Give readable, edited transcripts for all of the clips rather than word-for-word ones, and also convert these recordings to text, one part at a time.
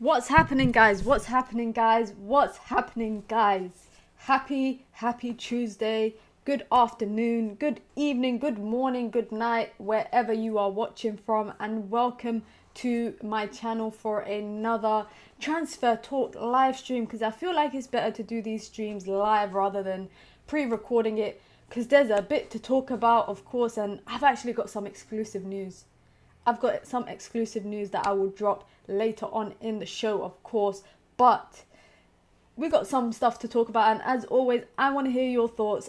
What's happening, guys? What's happening, guys? What's happening, guys? Happy Tuesday. Good afternoon, good evening, good morning, good night, wherever you are watching from, and welcome to my channel for another transfer talk live stream, because I feel like it's better to do these streams live rather than pre-recording it, because there's a bit to talk about, of course, and I've actually got some exclusive news. I've got some exclusive news that I will drop later on in the show, of course, but we got some stuff to talk about, and as always, I want to hear your thoughts,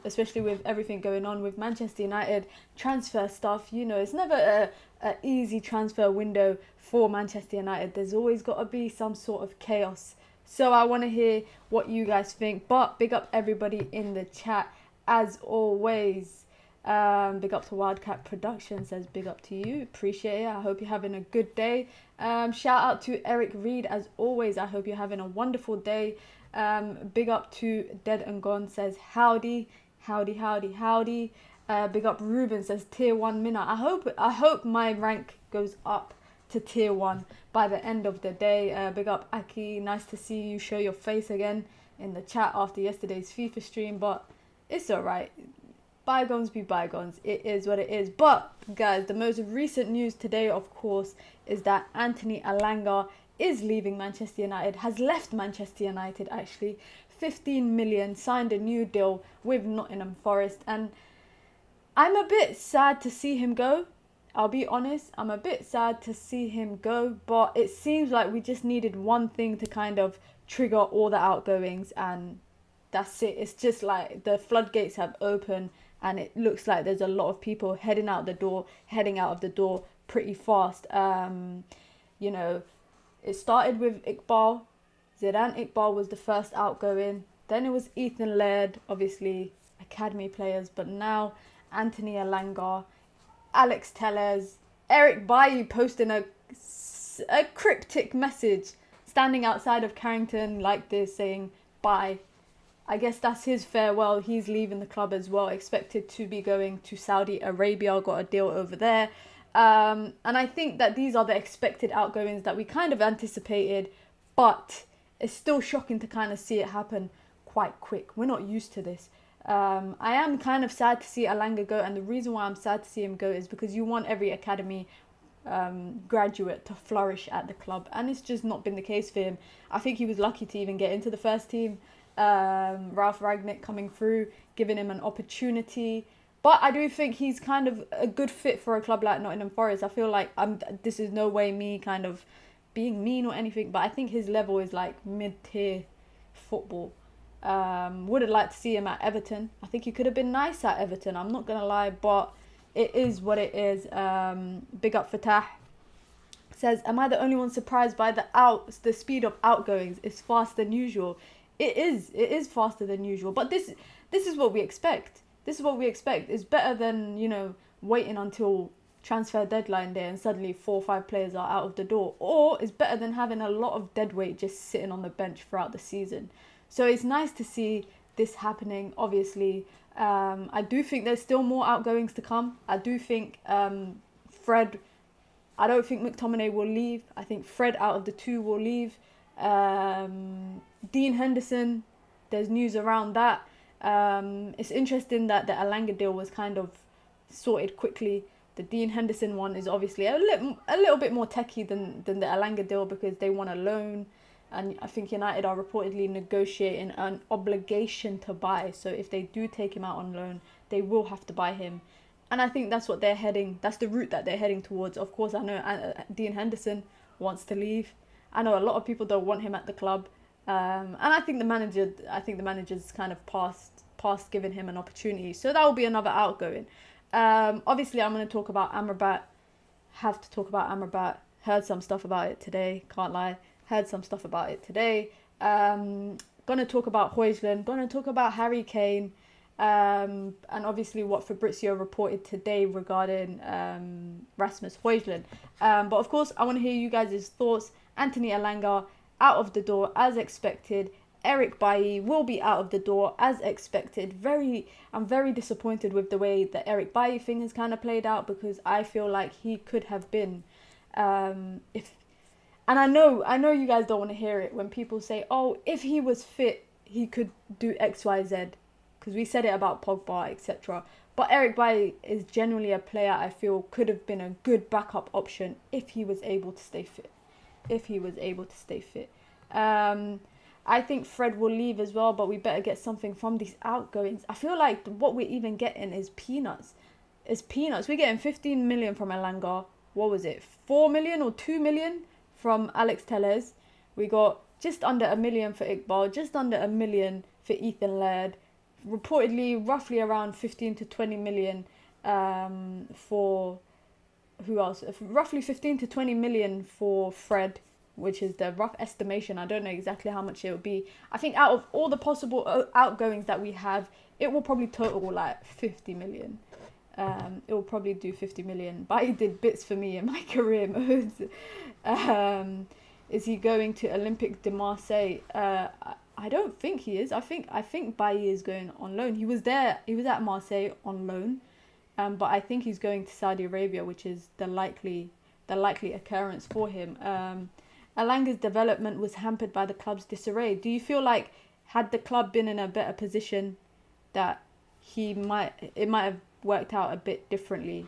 especially with everything going on with Manchester United transfer stuff. You know, it's never a easy transfer window for Manchester United. There's always got to be some sort of chaos. So I want to hear what you guys think, but big up everybody in the chat as always. Big up to Wildcat Production, says big up to you, appreciate it. I hope you're having a good day. Shout out to Eric Reed as always. I hope you're having a wonderful day. Big up to Dead and Gone, says howdy. Big up Ruben, says tier 1 Mina. I hope my rank goes up to tier 1 by the end of the day. Big up Aki, nice to see you show your face again in the chat after yesterday's FIFA stream, but it's alright. Bygones be bygones. It is what it is. But guys, the most recent news today, of course, is that Anthony Elanga is leaving Manchester United, has left Manchester United actually. 15 million, signed a new deal with Nottingham Forest, and I'm a bit sad to see him go. I'll be honest, I'm a bit sad to see him go, but it seems like we just needed one thing to kind of trigger all the outgoings, and that's it. It's just like the floodgates have opened, and it looks like there's a lot of people heading out of the door pretty fast. You know, it started with Iqbal. Zidane Iqbal was the first outgoing. Then it was Ethan Laird, obviously academy players, but now Anthony Elanga, Alex Telles, Eric Bailly posting a cryptic message, standing outside of Carrington like this, saying bye. I guess that's his farewell. He's leaving the club as well, expected to be going to Saudi Arabia, got a deal over there. And I think that these are the expected outgoings that we kind of anticipated, but it's still shocking to kind of see it happen quite quick. We're not used to this. I am kind of sad to see Elanga go, and the reason why I'm sad to see him go is because you want every academy graduate to flourish at the club, and it's just not been the case for him. I think he was lucky to even get into the first team. Ralph Ragnick coming through, giving him an opportunity, but I do think he's kind of a good fit for a club like Nottingham Forest. I feel like this is no way me kind of being mean or anything, but I think his level is like mid-tier football. Would have liked to see him at Everton. I think he could have been nice at Everton, I'm not gonna lie, but it is what it is. Big up Fatah, says, am I the only one surprised by the speed of outgoings? It's faster than usual. It is faster than usual, but this is what we expect. This is what we expect. It's better than, you know, waiting until transfer deadline day and suddenly 4 or 5 players are out of the door, or it's better than having a lot of dead weight just sitting on the bench throughout the season. So it's nice to see this happening. Obviously, I do think there's still more outgoings to come. I do think Fred, I don't think McTominay will leave. I think Fred out of the two will leave. Dean Henderson, there's news around that. It's interesting that the Elanga deal was kind of sorted quickly. The Dean Henderson one is obviously a little bit more techie than the Elanga deal, because they want a loan, and I think United are reportedly negotiating an obligation to buy. So if they do take him out on loan, they will have to buy him, and I think that's what they're heading. That's the route that they're heading towards. Of course, I know Dean Henderson wants to leave. I know a lot of people don't want him at the club, and I think the manager's kind of past giving him an opportunity. So that will be another outgoing. Obviously, I'm going to talk about Amrabat. Have to talk about Amrabat. Heard some stuff about it today. Can't lie. Heard some stuff about it today. Going to talk about Højlund. Going to talk about Harry Kane. And obviously what Fabrizio reported today regarding Rasmus Højlund. But of course, I want to hear you guys' thoughts. Anthony Elanga out of the door as expected. Eric Bailly will be out of the door as expected. I'm very disappointed with the way the Eric Bailly thing has kind of played out, because I feel like he could have been, if And I know you guys don't want to hear it when people say, "Oh, if he was fit, he could do X, Y, Z," because we said it about Pogba, etc. But Eric Bailly is generally a player I feel could have been a good backup option if he was able to stay fit. If he was able to stay fit. I think Fred will leave as well, but we better get something from these outgoings. I feel like what we're even getting is peanuts. It's peanuts. We're getting 15 million from Elanga. What was it? 4 million or 2 million from Alex Telles. We got just under 1 million for Iqbal, just under 1 million for Ethan Laird. Reportedly, roughly around 15 to 20 million for who else? Roughly 15 to 20 million for Fred, which is the rough estimation. I don't know exactly how much it will be. I think out of all the possible outgoings that we have, it will probably total like 50 million. It will probably do 50 million. But he did bits for me in my career modes. Is he going to Olympique de Marseille? I don't think he is. I think Bailly is going on loan. He was there. He was at Marseille on loan. But I think he's going to Saudi Arabia, which is the likely occurrence for him. Alanga's development was hampered by the club's disarray. Do you feel like had the club been in a better position, that it might have worked out a bit differently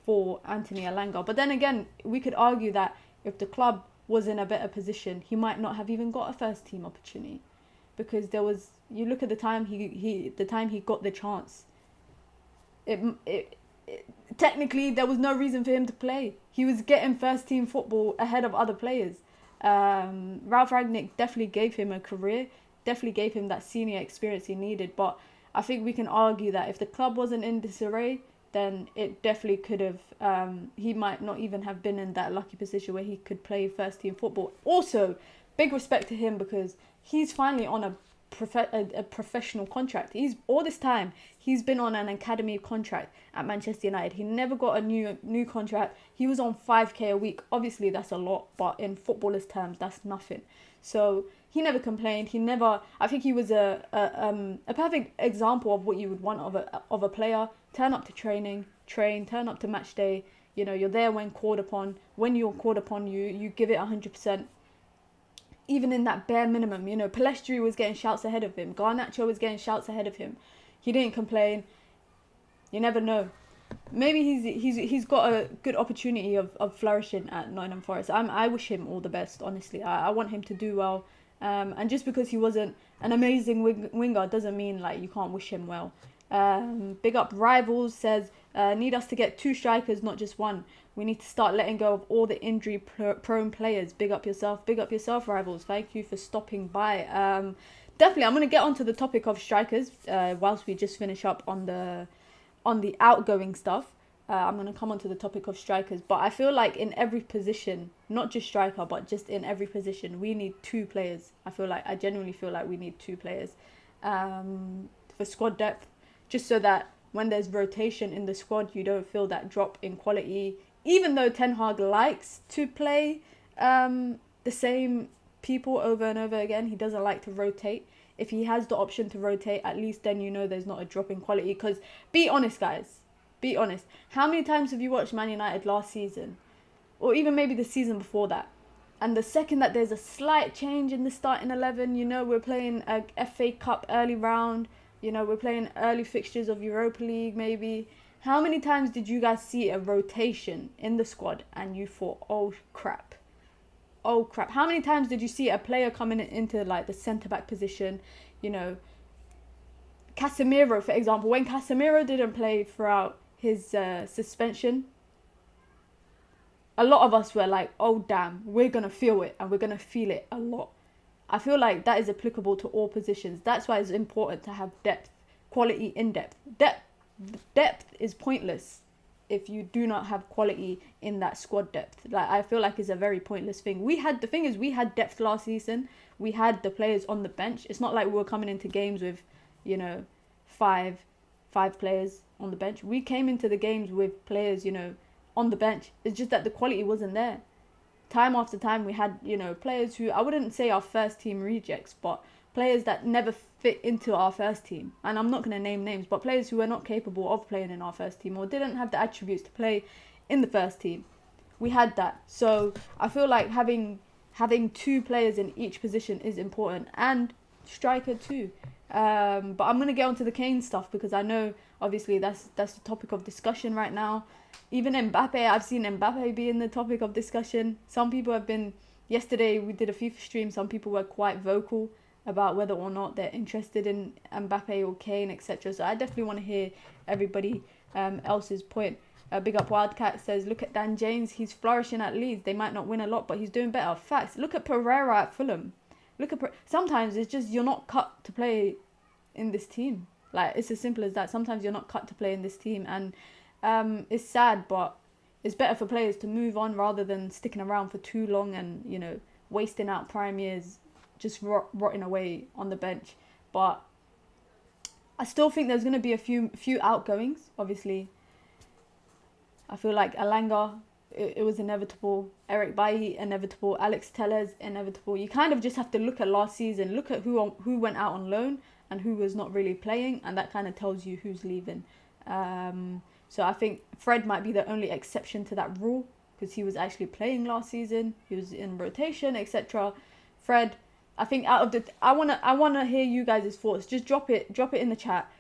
for Anthony Elanga? But then again, we could argue that if the club was in a better position, he might not have even got a first team opportunity, because you look at the time he got the chance. Technically there was no reason for him to play. He was getting first team football ahead of other players. Ralph Rangnick definitely gave him a career, definitely gave him that senior experience he needed. But I think we can argue that if the club wasn't in disarray, then it definitely could have, he might not even have been in that lucky position where he could play first team football. Also, big respect to him, because he's finally on a professional contract. All this time he's been on an academy contract at Manchester United. He never got a new contract. He was on 5k a week. Obviously that's a lot, but in footballers terms that's nothing. So he never complained. I think he was a perfect example of what you would want of a player. Turn up to train, turn up to match day. You know, you're there when called upon. When you're called upon, you give it 100%. Even in that bare minimum, you know, Pellistri was getting shouts ahead of him. Garnacho was getting shouts ahead of him. He didn't complain. You never know. Maybe he's got a good opportunity of flourishing at Nottingham Forest. I wish him all the best, honestly. I want him to do well. And just because he wasn't an amazing winger doesn't mean like you can't wish him well. Big up Rivals says, need us to get 2 strikers, not just 1. We need to start letting go of all the injury-prone players. Big up yourself, Rivals. Thank you for stopping by. Definitely, I'm going to get onto the topic of strikers whilst we just finish up on the outgoing stuff. I'm going to come onto the topic of strikers. But I feel like in every position, not just striker, but just in every position, we need 2 players. I genuinely feel like we need 2 players for squad depth, just so that when there's rotation in the squad, you don't feel that drop in quality. Even though Ten Hag likes to play the same people over and over again, he doesn't like to rotate. If he has the option to rotate, at least then you know there's not a drop in quality. Because be honest, guys. Be honest. How many times have you watched Man United last season? Or even maybe the season before that? And the second that there's a slight change in the starting 11, you know, we're playing a FA Cup early round. You know, we're playing early fixtures of Europa League, maybe. How many times did you guys see a rotation in the squad and you thought, oh, crap. Oh, crap. How many times did you see a player coming into, like, the centre-back position? You know, Casemiro, for example. When Casemiro didn't play throughout his suspension, a lot of us were like, oh, damn, we're going to feel it and we're going to feel it a lot. I feel like that is applicable to all positions. That's why it's important to have depth, quality in depth. Depth is pointless if you do not have quality in that squad depth. Like, I feel like it's a very pointless thing. We had depth last season. We had the players on the bench. It's not like we were coming into games with, you know, five players on the bench. We came into the games with players, you know, on the bench. It's just that the quality wasn't there. Time after time, we had, you know, players who, I wouldn't say our first team rejects, but players that never fit into our first team. And I'm not going to name names, but players who were not capable of playing in our first team or didn't have the attributes to play in the first team. we had that. So I feel like having two players in each position is important, and striker too. But I'm gonna get onto the Kane stuff because I know obviously that's the topic of discussion right now. Even Mbappe, I've seen Mbappe be in the topic of discussion. Some people have been. Yesterday we did a FIFA stream. Some people were quite vocal about whether or not they're interested in Mbappe or Kane, etc. So I definitely want to hear everybody else's point. Big Up Wildcat says, look at Dan James. He's flourishing at Leeds. They might not win a lot, but he's doing better. Facts. Look at Pereira at Fulham. Sometimes it's just you're not cut to play in this team. Like, it's as simple as that. Sometimes you're not cut to play in this team. And it's sad, but it's better for players to move on rather than sticking around for too long and, you know, wasting out prime years, just rotting away on the bench. But I still think there's going to be a few outgoings, obviously. I feel like Alanga, it was inevitable. Eric Bailly, inevitable. Alex Telles, inevitable. You kind of just have to look at last season, look at who went out on loan and who was not really playing, and that kind of tells you who's leaving. So I think Fred might be the only exception to that rule because he was actually playing last season. He was in rotation, etc. Fred, I think out of the, I wanna hear you guys' thoughts. Just drop it in the chat.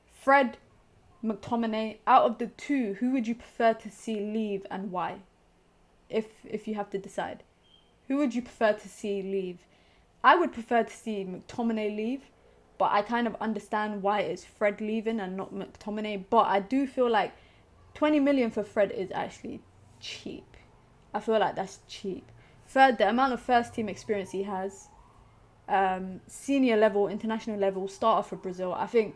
Fred, McTominay, out of the two, who would you prefer to see leave and why? If you have to decide, who would you prefer to see leave? I would prefer to see McTominay leave, but I kind of understand why it's Fred leaving and not McTominay. But I do feel like 20 million for Fred is actually cheap. I feel like that's cheap. Third, the amount of first team experience he has, senior level, international level, starter for Brazil. I think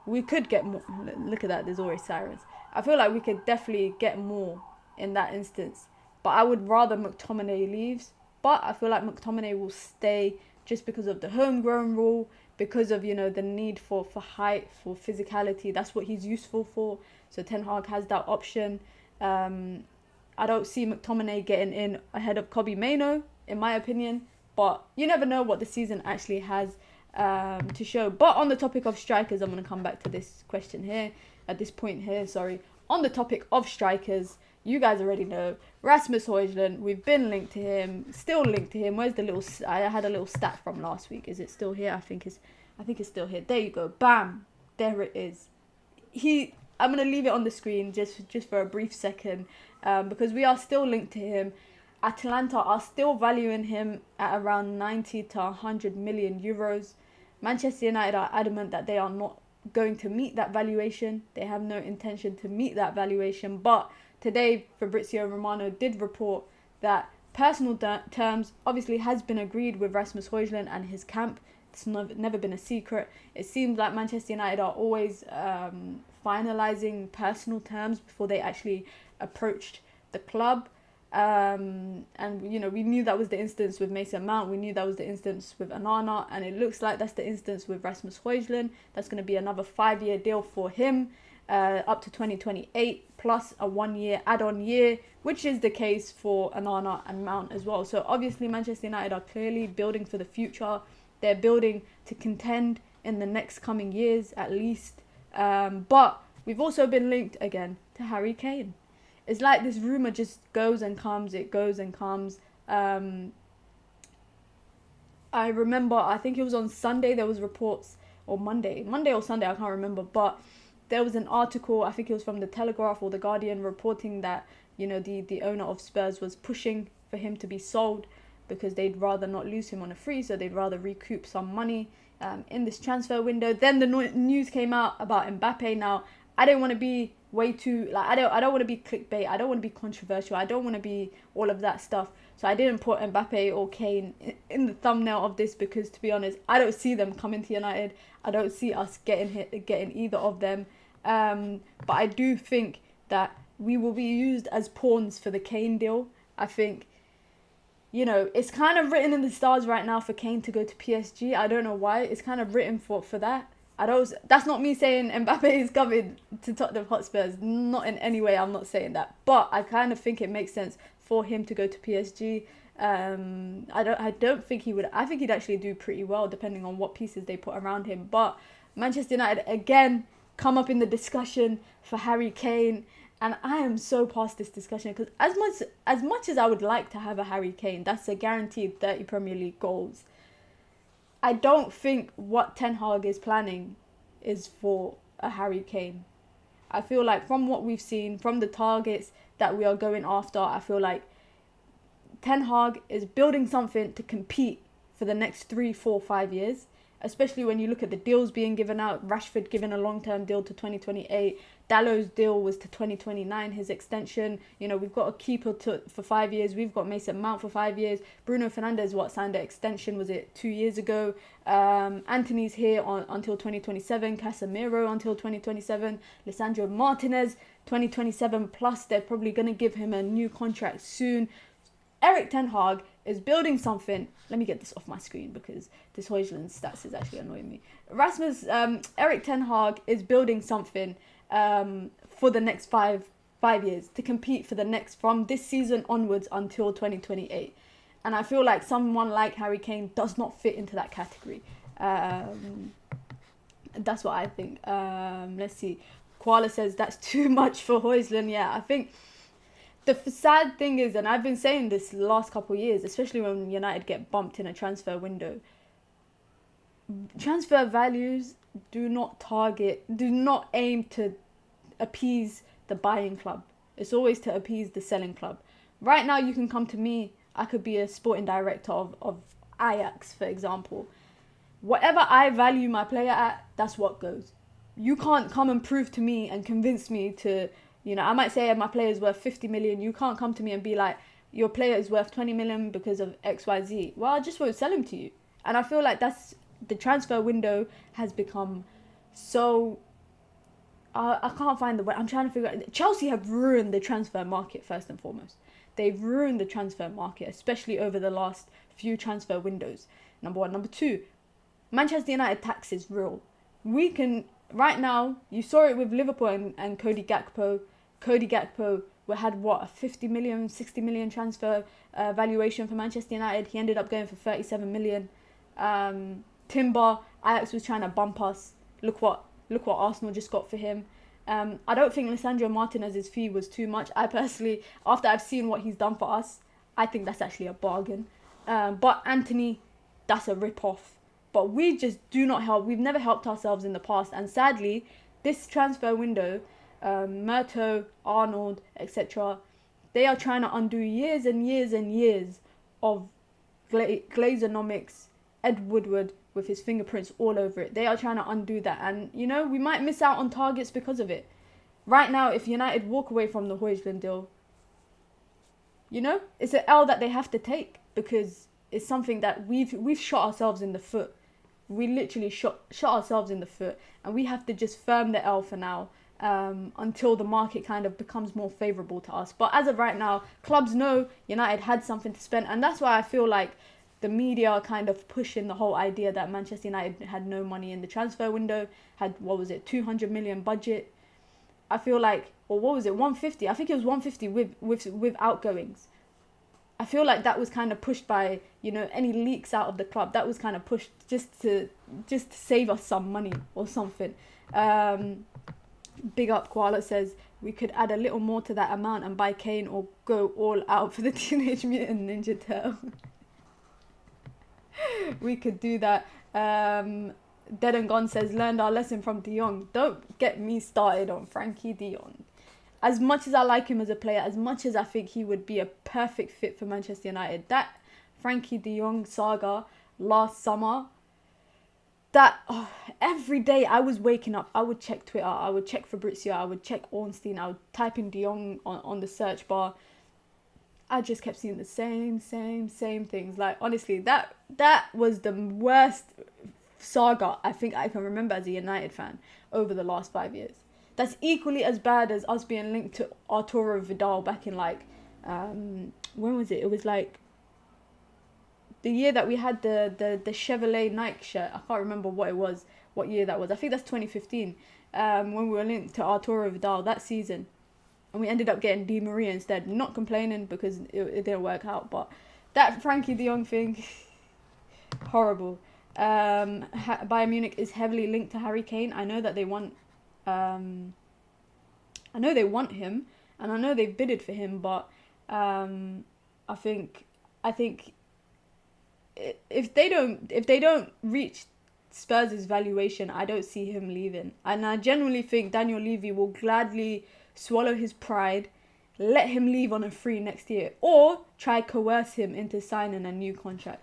we could get more. Look at that, there's always sirens. I feel like we could definitely get more in that instance. But I would rather McTominay leaves. But I feel like McTominay will stay just because of the homegrown rule, because of, you know, the need for height, for physicality. That's what he's useful for. So Ten Hag has that option. I don't see McTominay getting in ahead of Kobbie Mainoo, in my opinion. But you never know what the season actually has to show. But on the topic of strikers, I'm going to come back to this question here, at this point here, sorry. On the topic of strikers, you guys already know, Rasmus Højlund, we've been linked to him, still linked to him. Where's the little, I had a little stat from last week. Is it still here? I think it's still here. There you go. Bam. There it is. I'm going to leave it on the screen just for a brief second because we are still linked to him. Atalanta are still valuing him at around 90 to 100 million euros. Manchester United are adamant that they are not going to meet that valuation. They have no intention to meet that valuation. But today, Fabrizio Romano did report that personal terms obviously has been agreed with Rasmus Højlund and his camp. It's never been a secret. It seems like Manchester United are always finalising personal terms before they actually approached the club. And, you know, we knew that was the instance with Mason Mount. We knew that was the instance with Onana. And it looks like that's the instance with Rasmus Højlund. That's going to be another 5-year deal for him, up to 2028, plus a 1-year add-on year, which is the case for Onana and Mount as well. So obviously Manchester United are clearly building for the future. They're building to contend in the next coming years at least. But we've also been linked again to Harry Kane. It's like this rumour just goes and comes, it goes and comes. I remember, I think it was on Sunday, there was reports, or Monday or Sunday, I can't remember, but there was an article, I think it was from the Telegraph or the Guardian, reporting that, you know, the owner of Spurs was pushing for him to be sold because they'd rather not lose him on a free, so they'd rather recoup some money in this transfer window. Then the news came out about Mbappe. Now, I don't want to be way too, like, I don't want to be clickbait, I don't want to be controversial, I don't want to be all of that stuff. So I didn't put Mbappe or Kane in the thumbnail of this because, to be honest, I don't see them coming to United. I don't see us getting either of them. But I do think that we will be used as pawns for the Kane deal. I think, you know, it's kind of written in the stars right now for Kane to go to PSG. I don't know why. It's kind of written for that. That's not me saying Mbappe is coming to Tottenham Hotspurs. Not in any way, I'm not saying that. But I kind of think it makes sense for him to go to PSG. I don't think he would. I think he'd actually do pretty well depending on what pieces they put around him. But Manchester United, again, come up in the discussion for Harry Kane. And I am so past this discussion because as much as I would like to have a Harry Kane, that's a guaranteed 30 Premier League goals. I don't think what Ten Hag is planning is for a Harry Kane. I feel like from what we've seen, from the targets that we are going after, I feel like Ten Hag is building something to compete for the next 3, 4, 5 years. Especially when you look at the deals being given out. Rashford given a long-term deal to 2028. Dallow's deal was to 2029, his extension. You know, we've got a keeper for 5 years. We've got Mason Mount for 5 years. Bruno Fernandes, signed an extension, was it 2 years ago? Anthony's here until 2027. Casemiro until 2027. Lisandro Martinez, 2027 plus. They're probably going to give him a new contract soon. Erik Ten Hag is building something. Let me get this off my screen because this Højlund stats is actually annoying me. Erik Ten Hag is building something for the next five years to compete for the next, from this season onwards until 2028. And I feel like someone like Harry Kane does not fit into that category. That's what I think. Let's see. Koala says that's too much for Højlund. Yeah, I think the sad thing is, and I've been saying this the last couple of years, especially when United get bumped in a transfer window, transfer values do not aim to appease the buying club. It's always to appease the selling club. Right now, you can come to me. I could be a sporting director of Ajax, for example. Whatever I value my player at, that's what goes. You can't come and prove to me and convince me to... You know, I might say my player is worth 50 million. You can't come to me and be like, your player is worth 20 million because of XYZ. Well, I just won't sell him to you. And I feel like that's... The transfer window has become so... I can't find the way. I'm trying to figure out... Chelsea have ruined the transfer market, first and foremost. They've ruined the transfer market, especially over the last few transfer windows. Number one. Number two, Manchester United tax is real. We can... Right now, you saw it with Liverpool and Cody Gakpo. Cody Gakpo had a 50 million, 60 million transfer valuation for Manchester United. He ended up going for 37 million. Timber, Ajax was trying to bump us. Look what Arsenal just got for him. I don't think Lisandro Martinez's fee was too much. I personally, after I've seen what he's done for us, I think that's actually a bargain. But Anthony, that's a rip-off. But we just do not help. We've never helped ourselves in the past. And sadly, this transfer window, Murto, Arnold, etc., they are trying to undo years and years and years of Glazonomics, Ed Woodward with his fingerprints all over it. They are trying to undo that. And, you know, we might miss out on targets because of it. Right now, if United walk away from the Højlund deal, you know, it's an L that they have to take because it's something that we've shot ourselves in the foot. We literally shot ourselves in the foot, and we have to just firm the L for now until the market kind of becomes more favourable to us. But as of right now, clubs know United had something to spend, and that's why I feel like the media are kind of pushing the whole idea that Manchester United had no money in the transfer window, had, 200 million budget. I feel like, or 150? I think it was 150 with outgoings. I feel like that was kind of pushed by, you know, any leaks out of the club. That was kind of pushed just to save us some money or something. Big Up Koala says, we could add a little more to that amount and buy Kane or go all out for the Teenage Mutant Ninja Turtle. We could do that. Dead and Gone says, learned our lesson from De Jong. Don't get me started on Frankie De Jong. As much as I like him as a player, as much as I think he would be a perfect fit for Manchester United, that Frankie De Jong saga last summer, every day I was waking up, I would check Twitter, I would check Fabrizio, I would check Ornstein, I would type in De Jong on the search bar. I just kept seeing the same things. Like, honestly, that was the worst saga I think I can remember as a United fan over the last 5 years. That's equally as bad as us being linked to Arturo Vidal back in when was it? It was like the year that we had the Chevrolet Nike shirt. I can't remember what year that was. I think that's 2015. When we were linked to Arturo Vidal that season. And we ended up getting Di Maria instead. Not complaining because it didn't work out. But that Frankie de Jong thing, horrible. Bayern Munich is heavily linked to Harry Kane. I know that they want I know they want him, and I know they've bidded for him, but I think if they don't reach Spurs' valuation, I don't see him leaving. And I genuinely think Daniel Levy will gladly swallow his pride, let him leave on a free next year, or try coerce him into signing a new contract.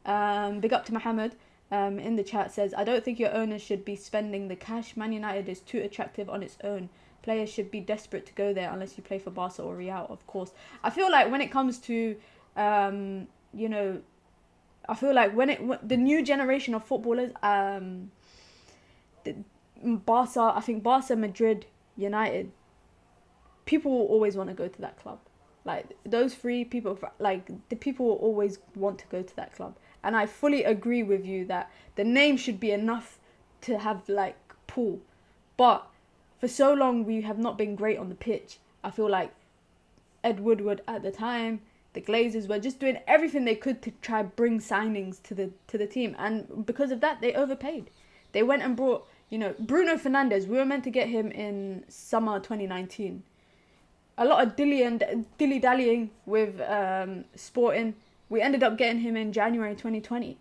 Big up to Mohammed in the chat says, I don't think your owners should be spending the cash. Man United is too attractive on its own. Players should be desperate to go there unless you play for Barca or Real, of course. I feel like when it comes to, I feel like the new generation of footballers, Barca, I think Barca, Madrid, United, people will always want to go to that club. Like those three people, like the people will always want to go to that club. And I fully agree with you that the name should be enough to have like pull. But for so long we have not been great on the pitch. I feel like Ed Woodward at the time, the Glazers were just doing everything they could to try bring signings to the team, and because of that they overpaid. They went and brought, Bruno Fernandes. We were meant to get him in summer 2019. A lot of dilly-dallying with Sporting. We ended up getting him in January 2020,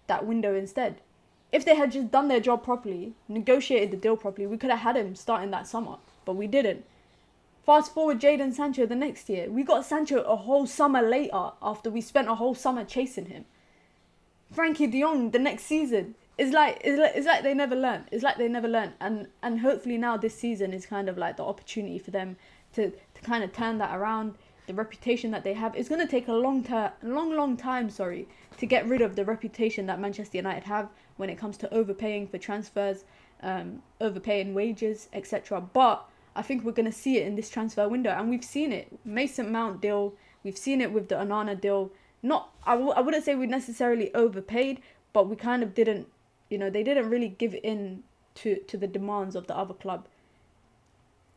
that window instead. If they had just done their job properly, negotiated the deal properly, we could have had him starting that summer, but we didn't. Fast forward Jadon Sancho the next year. We got Sancho a whole summer later after we spent a whole summer chasing him. Frankie de Jong the next season. It's like they never learned. It's like they never learned. And hopefully now this season is kind of like the opportunity for them to kind of turn that around. The reputation that they have, it's going to take a long time to get rid of the reputation that Manchester United have when it comes to overpaying for transfers, overpaying wages, etc. But I think we're going to see it in this transfer window, and we've seen it. Mason Mount deal, we've seen it with the Onana deal. I wouldn't say we necessarily overpaid, but we kind of didn't, they didn't really give in to the demands of the other club.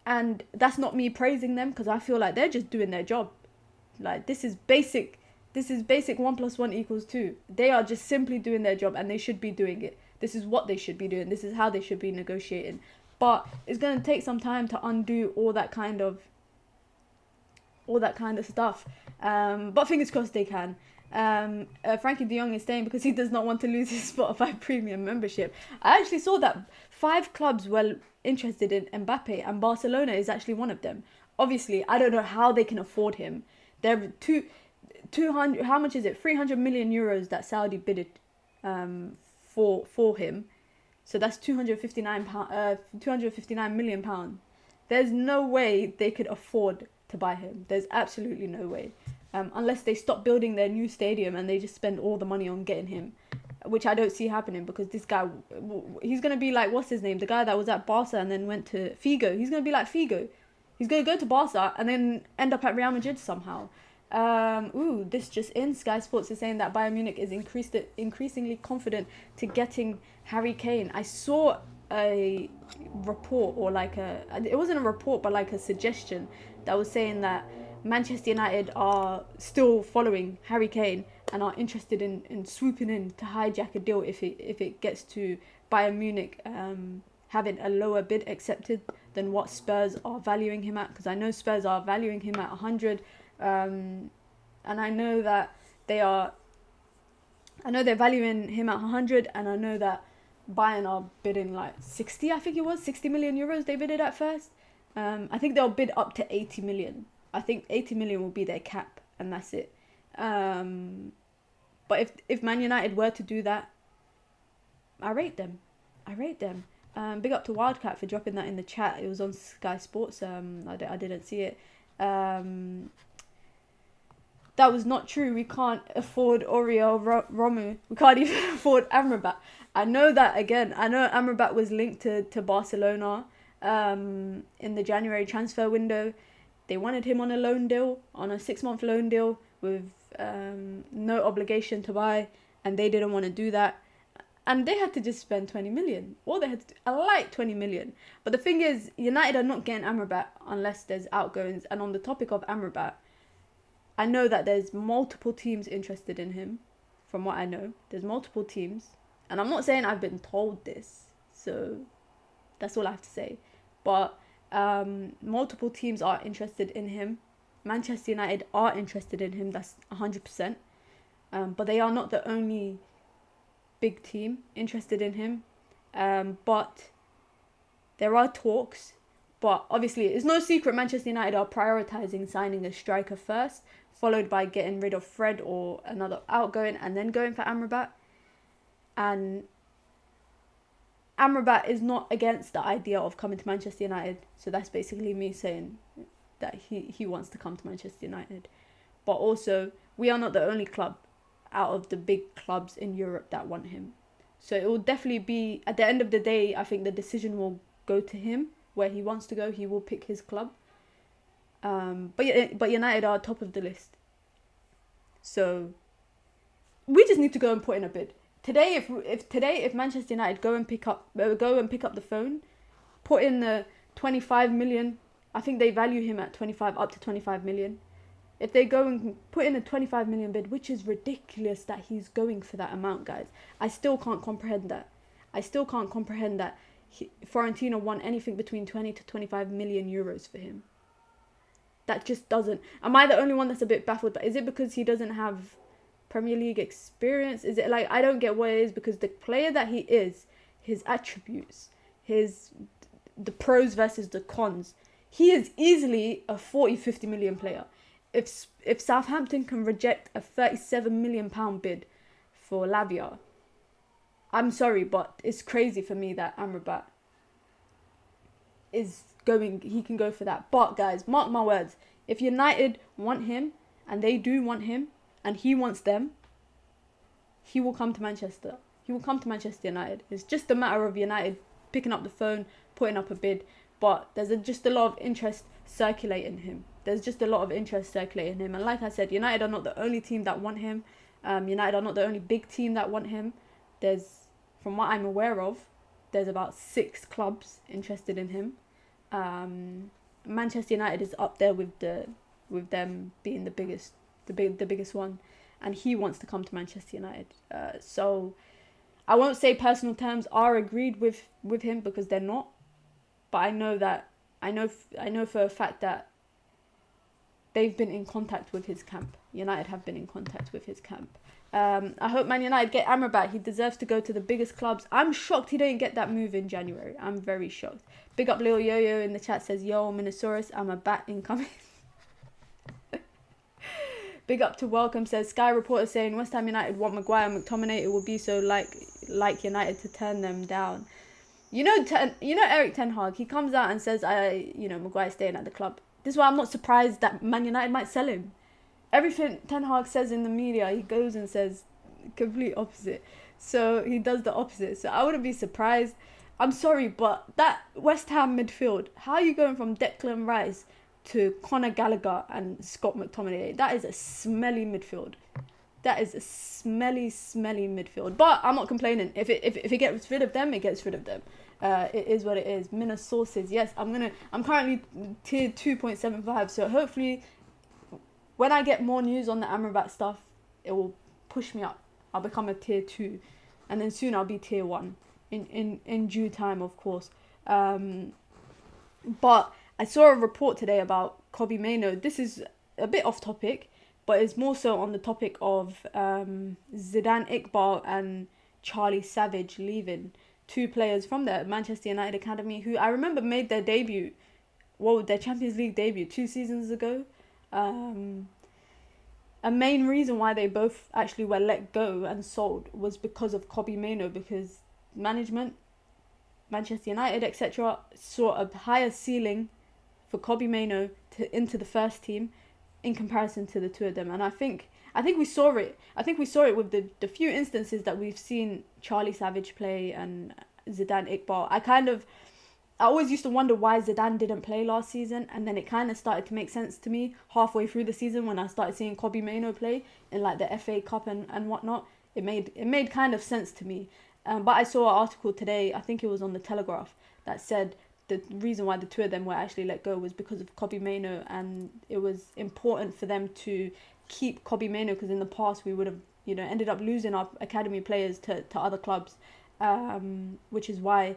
And that's not me praising them, because I feel like they're just doing their job. Like, this is basic 1 + 1 = 2. They are just simply doing their job, and they should be doing it. This is what they should be doing. This is how they should be negotiating. But it's going to take some time to undo all that kind of stuff. But fingers crossed they can. Frankie de Jong is staying because he does not want to lose his Spotify premium membership. I actually saw that 5 clubs were interested in Mbappe, and Barcelona is actually one of them. Obviously, I don't know how they can afford him. They're 200. How much is it? 300 million euros that Saudi bidded for him. So that's 259 million pounds. There's no way they could afford to buy him. There's absolutely no way. Unless they stop building their new stadium and they just spend all the money on getting him, which I don't see happening, because this guy, he's going to be like, what's his name? The guy that was at Barca and then went to Figo. He's going to be like Figo. He's going to go to Barca and then end up at Real Madrid somehow. This just in. Sky Sports is saying that Bayern Munich is increasingly confident to getting Harry Kane. I saw a report, or it wasn't a report, but like a suggestion that was saying that Manchester United are still following Harry Kane and are interested in swooping in to hijack a deal if it gets to Bayern Munich having a lower bid accepted than what Spurs are valuing him at, because I know Spurs are valuing him at 100, and I know that they're valuing him at 100, and I know that Bayern are bidding like 60. I think it was 60 million euros they bidded at first. I think they'll bid up to 80 million. I think 80 million will be their cap, and that's it. But if Man United were to do that, I rate them. Big up to Wildcat for dropping that in the chat. It was on Sky Sports. I didn't see it. That was not true. We can't afford Oriol Romu. We can't even afford Amrabat. I know that again. I know Amrabat was linked to Barcelona in the January transfer window. They wanted him on a loan deal, on a 6-month loan deal with no obligation to buy, and they didn't want to do that. And they had to just spend 20 million. All they had to do, I like 20 million. But the thing is, United are not getting Amrabat unless there's outgoings. And on the topic of Amrabat, I know that there's multiple teams interested in him. From what I know, there's multiple teams. And I'm not saying I've been told this, so that's all I have to say. But Multiple teams are interested in him. Manchester United are interested in him, that's 100%. But they are not the only big team interested in him. But there are talks. But obviously, it's no secret Manchester United are prioritising signing a striker first, followed by getting rid of Fred or another outgoing, and then going for Amrabat. And Amrabat is not against the idea of coming to Manchester United. So that's basically me saying that he wants to come to Manchester United. But also, we are not the only club out of the big clubs in Europe that want him. So it will definitely be, at the end of the day, I think the decision will go to him. Where he wants to go, he will pick his club. But United are top of the list. So we just need to go and put in a bid. Today, if Manchester United go and pick up the phone, put in the 25 million. I think they value him at 25 up to 25 million. If they go and put in a 25 million bid, which is ridiculous that he's going for that amount, guys. I still can't comprehend that. Florentino want anything between 20 to 25 million euros for him. That just doesn't. Am I the only one that's a bit baffled? But is it because he doesn't have Premier League experience? Is it like, I don't get what it is, because the player that he is, his attributes, the pros versus the cons, he is easily a 40-50 million player. If Southampton can reject a 37 million pound bid for Lavia, I'm sorry, but it's crazy for me that Amrabat he can go for that. But guys, mark my words, if United want him, and they do want him, and he wants them, he will come to Manchester. He will come to Manchester United. It's just a matter of United picking up the phone, putting up a bid. But there's just a lot of interest circulating him. And like I said, United are not the only team that want him. United are not the only big team that want him. From what I'm aware of, there's about 6 clubs interested in him. Manchester United is up there with them being the biggest one, and he wants to come to Manchester United. So I won't say personal terms are agreed with him, because they're not. But I know for a fact that they've been in contact with his camp. United have been in contact with his camp. I hope Man United get Amrabat. He deserves to go to the biggest clubs. I'm shocked he didn't get that move in January. I'm very shocked. Big up Lil Yo-Yo in the chat, says, yo, Minosaurus, I'm a bat incoming. Big up to Welcome, says, Sky reporter saying West Ham United want Maguire and McTominay. It will be so like United to turn them down. You know Eric Ten Hag, he comes out and says, Maguire's staying at the club. This is why I'm not surprised that Man United might sell him. Everything Ten Hag says in the media, he goes and says complete opposite. So he does the opposite. So I wouldn't be surprised. I'm sorry, but that West Ham midfield, how are you going from Declan Rice to Conor Gallagher and Scott McTominay? That is a smelly midfield. That is a smelly midfield. But I'm not complaining. If it gets rid of them, it gets rid of them. It is what it is. Mina sources. Yes, I'm currently tier 2.75. So hopefully, when I get more news on the Amrabat stuff, it will push me up. I'll become a tier 2, and then soon I'll be tier 1 in due time, of course. But I saw a report today about Kobbie Mainoo. This is a bit off topic, but it's more so on the topic of Zidane Iqbal and Charlie Savage leaving. 2 players from the Manchester United Academy who I remember made their debut, their Champions League debut 2 seasons ago. A main reason why they both actually were let go and sold was because of Kobbie Mainoo, because management, Manchester United, etc. saw a higher ceiling for Kobbie Mainoo into the first team in comparison to the 2 of them. And I think we saw it. I think we saw it with the few instances that we've seen Charlie Savage play and Zidane Iqbal. I always used to wonder why Zidane didn't play last season, and then it kind of started to make sense to me halfway through the season when I started seeing Kobbie Mainoo play in like the FA Cup and whatnot. It made kind of sense to me. But I saw an article today, I think it was on the Telegraph, that said the reason why the 2 of them were actually let go was because of Kobbie Mainoo, and it was important for them to keep Kobbie Mainoo, because in the past we would have ended up losing our academy players to other clubs, which is why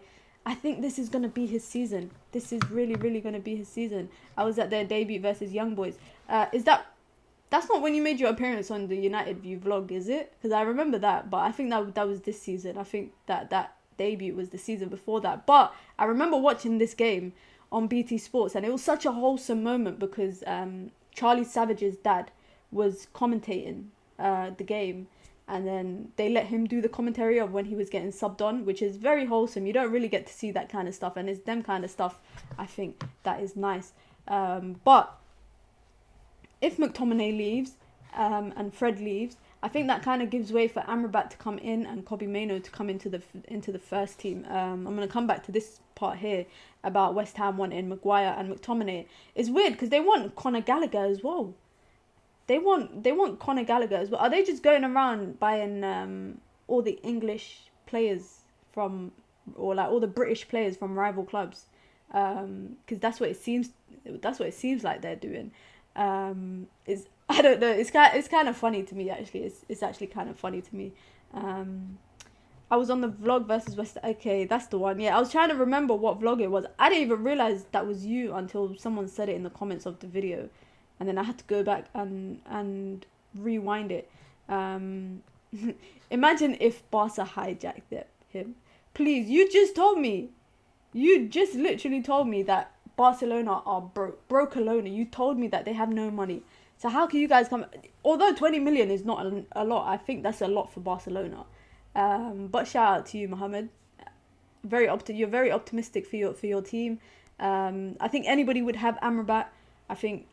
I think this is going to be his season. This is really, really going to be his season. I was at their debut versus Young Boys. That's not when you made your appearance on the United View vlog, is it? Because I remember that, but I think that was this season. I think that debut was the season before that. But I remember watching this game on BT Sports, and it was such a wholesome moment because Charlie Savage's dad was commentating the game, and then they let him do the commentary of when he was getting subbed on, which is very wholesome. You don't really get to see that kind of stuff, and it's them kind of stuff, I think, that is nice. But if McTominay leaves and Fred leaves, I think that kind of gives way for Amrabat to come in and Kobbie Mainoo to come into the first team. I'm going to come back to this part here about West Ham wanting Maguire and McTominay. It's weird because they want Conor Gallagher as well. They want Conor Gallagher as well. Are they just going around buying all the English players from, or like all the British players from rival clubs? Because that's what it seems. That's what it seems like they're doing. I don't know. It's kind of funny to me actually. It's actually kind of funny to me. I was on the vlog versus West. Okay, that's the one. Yeah, I was trying to remember what vlog it was. I didn't even realize that was you until someone said it in the comments of the video, and then I had to go back and rewind it. Imagine if Barca hijacked him. Please, you just literally told me that Barcelona are broke Alona. You told me that they have no money. So how can you guys come? Although 20 million is not a lot, I think that's a lot for Barcelona. But shout out to you, Mohammed. You're very optimistic for your team. I think anybody would have Amrabat. I think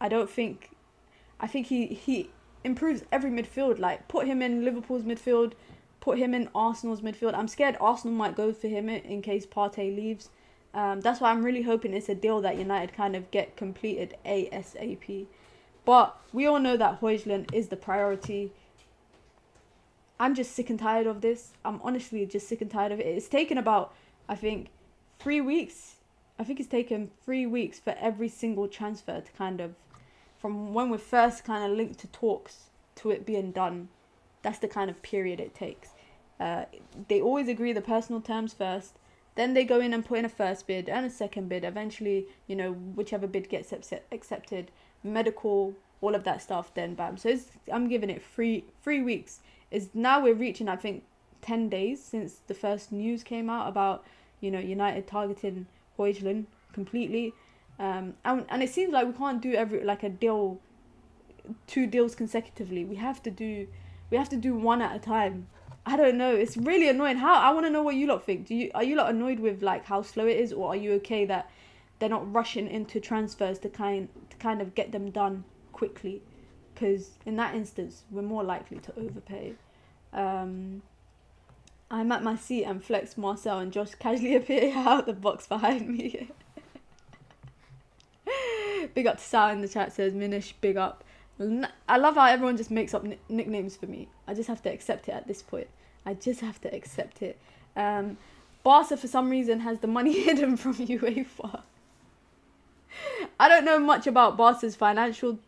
he improves every midfield. Like, put him in Liverpool's midfield, put him in Arsenal's midfield. I'm scared Arsenal might go for him in case Partey leaves. That's why I'm really hoping it's a deal that United kind of get completed ASAP. But we all know that Højlund is the priority. I'm just sick and tired of this. I'm honestly just sick and tired of it. It's taken about, I think, 3 weeks. I think it's taken 3 weeks for every single transfer to kind of, from when we're first kind of linked to talks to it being done. That's the kind of period it takes. They always agree the personal terms first. Then they go in and put in a first bid and a second bid. Eventually, whichever bid gets accepted, medical, all of that stuff, then bam. So I'm giving it 3 weeks. Now we're reaching, I think, 10 days since the first news came out about, United targeting Højlund completely. And it seems like we can't do a deal, 2 deals consecutively. We have to do one at a time. I don't know. It's really annoying. I want to know what you lot think. Are you lot annoyed with how slow it is, or are you okay that they're not rushing into transfers to kind of get them done quickly? Because in that instance, we're more likely to overpay. I'm at my seat and Flex, Marcel and Josh casually appear out the box behind me. Big up to Sal in the chat, says Minish, big up. I love how everyone just makes up nicknames for me. I just have to accept it at this point. I just have to accept it. Barca, for some reason, has the money hidden from UEFA. I don't know much about Barca's financial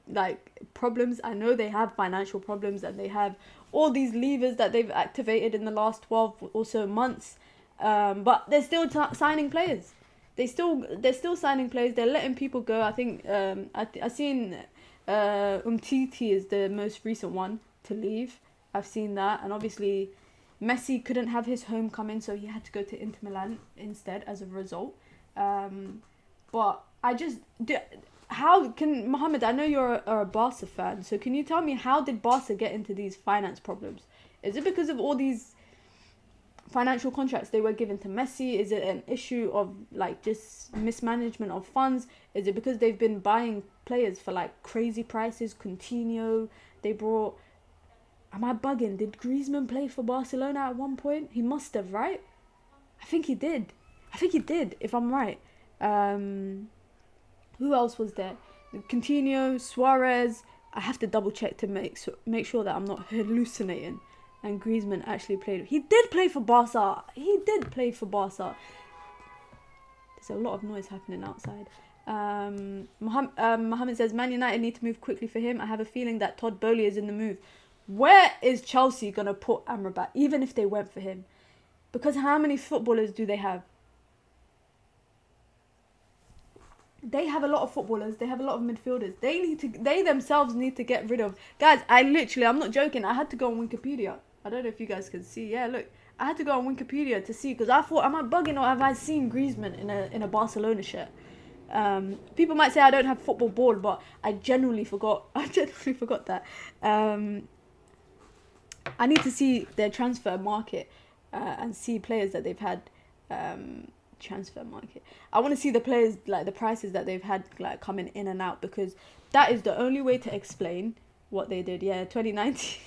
problems. I know they have financial problems and they have all these levers that they've activated in the last 12 or so months. But they're still signing players. They're still signing players. They're letting people go. I think I seen Umtiti is the most recent one to leave. I've seen that, and obviously Messi couldn't have his homecoming, so he had to go to Inter Milan instead as a result. But how can Mohammed? I know you're a Barca fan, so can you tell me, how did Barca get into these finance problems? Is it because of all these financial contracts they were given to Messi? Is it an issue of just mismanagement of funds? Is it because they've been buying players for crazy prices? Coutinho, they brought. Am I bugging? Did Griezmann play for Barcelona at one point? He must have, right? I think he did, if I'm right. Who else was there? Coutinho, Suarez. I have to double check to make sure that I'm not hallucinating. And Griezmann actually played. He did play for Barca. There's a lot of noise happening outside. Mohammed says, Man United need to move quickly for him. I have a feeling that Todd Boehly is in the move. Where is Chelsea going to put Amrabat, even if they went for him? Because how many footballers do they have? they have a lot of footballers. They have a lot of midfielders. They themselves need to get rid of. Guys, I'm not joking. I had to go on Wikipedia. I don't know if you guys can see. Yeah, look. I had to go on Wikipedia to see because I thought, am I bugging or have I seen Griezmann in a Barcelona shirt? People might say I don't have football ball, but I genuinely forgot. I genuinely forgot that. I need to see their transfer market and see players that they've had. Transfer market. I want to see the players, like the prices that they've had, like coming in and out, because that is the only way to explain what they did. Yeah, 2019.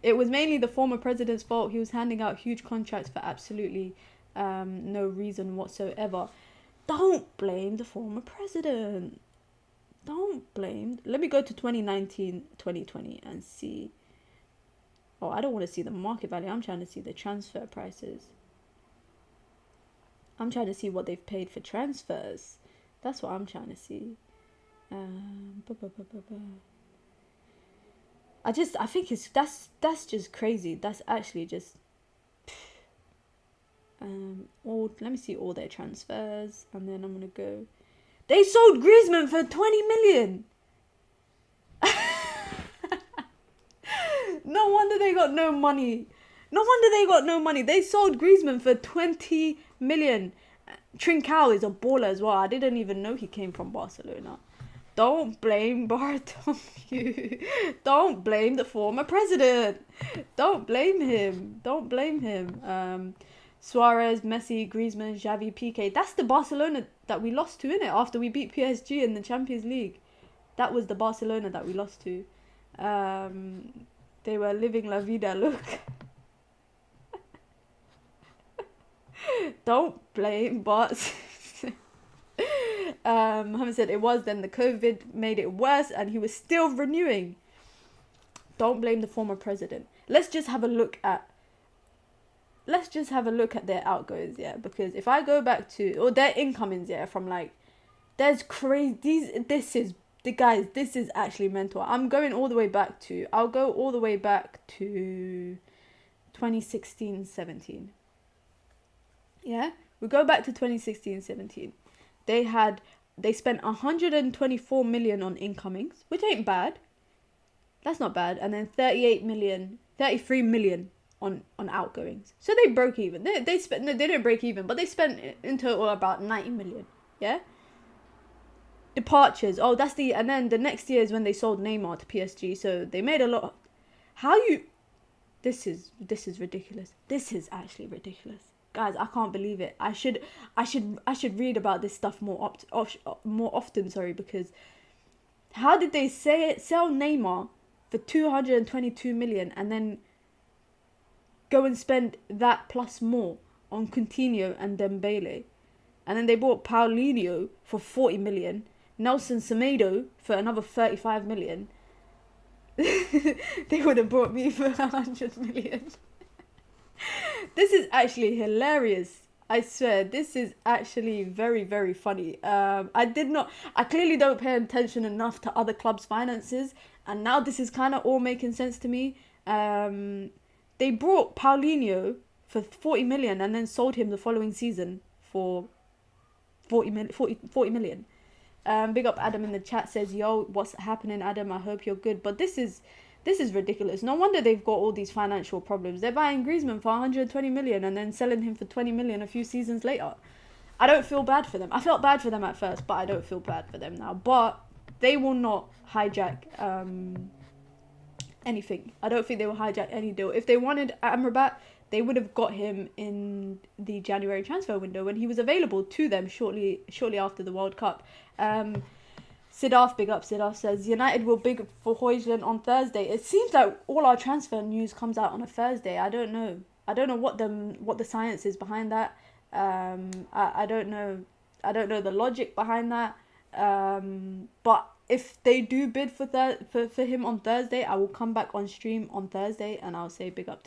It was mainly the former president's fault. He was handing out huge contracts for absolutely no reason whatsoever. Don't blame the former president. Don't blame. Let me go to 2019, 2020 and see. Oh, I don't want to see the market value. I'm trying to see the transfer prices. I'm trying to see what they've paid for transfers. That's what I'm trying to see. I think that's just crazy. That's actually just let me see all their transfers, and then I'm gonna go. They sold Griezmann for 20 million. No wonder they got no money. They sold Griezmann for 20 million. Trincao is a baller as well. I didn't even know he came from Barcelona. Don't blame Bartomeu. Don't blame the former president. Don't blame him. Suarez, Messi, Griezmann, Xavi, Piqué. That's the Barcelona that we lost to, innit? After we beat PSG in the Champions League. That was the Barcelona that we lost to. They were living la vida, look. Don't blame Bart. Mohammed said it was, then the COVID made it worse and he was still renewing. Don't blame the former president. Let's just have a look at their outgoings, yeah, because if I go back to, or their incomings, yeah, from like, there's crazy, this is actually mental. I'll go all the way back to 2016-17. Yeah, we go back to 2016-17. They spent 124 million on incomings, which ain't bad. That's not bad. And then 33 million on outgoings. So they broke even. They didn't break even, but they spent in total about 90 million. Yeah. Departures. Oh, and then the next year is when they sold Neymar to PSG. So they made a lot. This is ridiculous. This is actually ridiculous. Guys, I can't believe it. I should read about this stuff more often, because how did they sell Neymar for 222 million and then go and spend that plus more on Coutinho and Dembele, and then they bought Paulinho for 40 million, Nelson Semedo for another 35 million. They would have bought me for 100 million. This is actually hilarious. I swear, this is actually very, very funny. I clearly don't pay attention enough to other clubs' finances, and now this is kind of all making sense to me. They brought Paulinho for 40 million and then sold him the following season for 40 million. Big up Adam in the chat, says, yo, what's happening, Adam? I hope you're good. But this is ridiculous. No wonder they've got all these financial problems. They're buying Griezmann for 120 million and then selling him for 20 million a few seasons later. I don't feel bad for them. I felt bad for them at first, but I don't feel bad for them now. But they will not hijack anything. I don't think they will hijack any deal. If they wanted Amrabat, they would have got him in the January transfer window when he was available to them shortly after the World Cup. Siddharth, big up Siddharth, says United will big for Højlund on Thursday. It seems like all our transfer news comes out on a Thursday. I don't know what the science is behind that. I don't know the logic behind that. But if they do bid for him on Thursday, I will come back on stream on Thursday and I'll say big up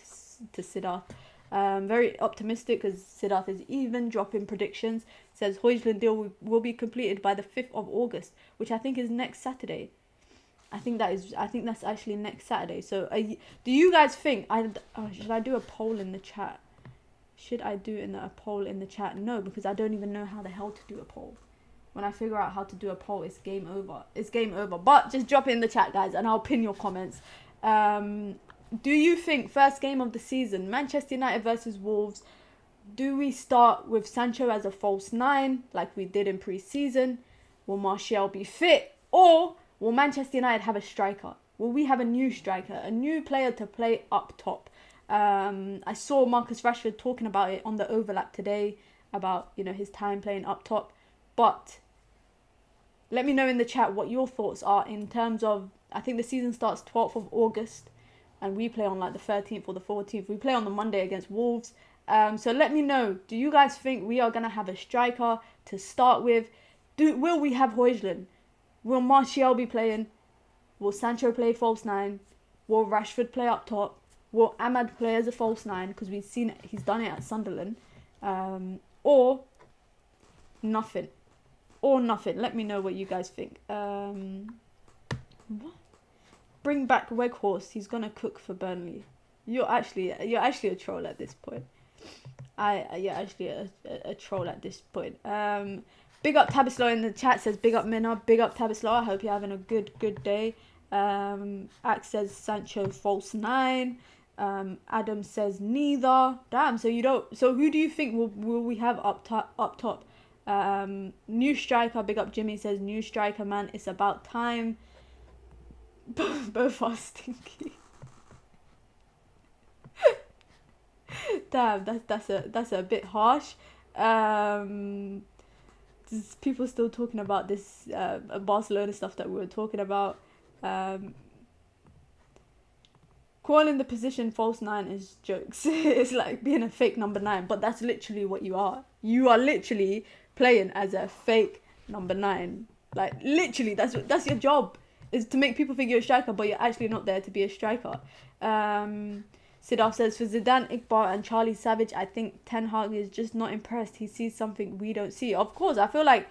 to Siddharth. Very optimistic because Siddharth is even dropping predictions. Says Højlund deal will be completed by the 5th of August, which I think is next Saturday. I think that's actually next Saturday. So do you guys think should I do a poll in the chat? A poll in the chat? No, because I don't even know how the hell to do a poll. when I figure out how to do a poll, it's game over. It's game over. But just drop it in the chat, guys, and I'll pin your comments. Do you think first game of the season, Manchester United versus Wolves, do we start with Sancho as a false 9 like we did in pre-season? Will Martial be fit? Or will Manchester United have a striker? Will we have a new striker, a new player to play up top? I saw Marcus Rashford talking about it on the overlap today, about, you know, his time playing up top. But let me know in the chat what your thoughts are in terms of, I think the season starts 12th of August and we play on like the 13th or the 14th. We play on the Monday against Wolves. So let me know, do you guys think we are going to have a striker to start with? Will we have Højlund? Will Martial be playing? Will Sancho play false 9? Will Rashford play up top? Will Ahmad play as a false 9? Because we've seen it, he's done it at Sunderland. Or nothing. Or nothing. Let me know what you guys think. What? Bring back Weghorst. He's gonna cook for Burnley. You're actually a troll at this point. You're actually a troll at this point. Big up Tabislo in the chat, says big up Mina. Big up Tabislo. I hope you're having a good day. Axe says Sancho false 9. Adam says neither. Damn. So you don't. So who do you think will we have up top? New striker. Big up Jimmy says new striker, man. It's about time. Both are stinky. Damn, that's a bit harsh. People still talking about this Barcelona stuff that we were talking about. Calling the position false 9 is jokes. It's like being a fake number 9, but that's literally what you are. You are literally playing as a fake number 9. Like literally, that's your job, is to make people think you're a striker, but you're actually not there to be a striker. Sidaf says, for Zidane, Iqbal and Charlie Savage, I think Ten Hag is just not impressed. He sees something we don't see. Of course, I feel like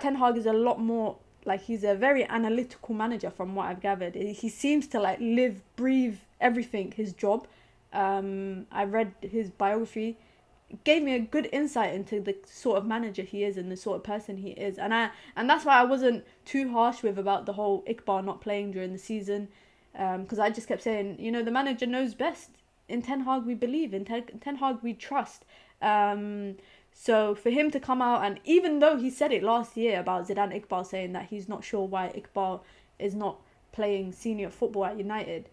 Ten Hag is a lot more, like, he's a very analytical manager from what I've gathered. He seems to like live, breathe everything, his job. I read his biography. It gave me a good insight into the sort of manager he is and the sort of person he is. And that's why I wasn't too harsh with about the whole Iqbal not playing during the season. Because I just kept saying, you know, the manager knows best. In Ten Hag we believe, in Ten Hag we trust. So for him to come out, and even though he said it last year about Zidane Iqbal saying that he's not sure why Iqbal is not playing senior football at United,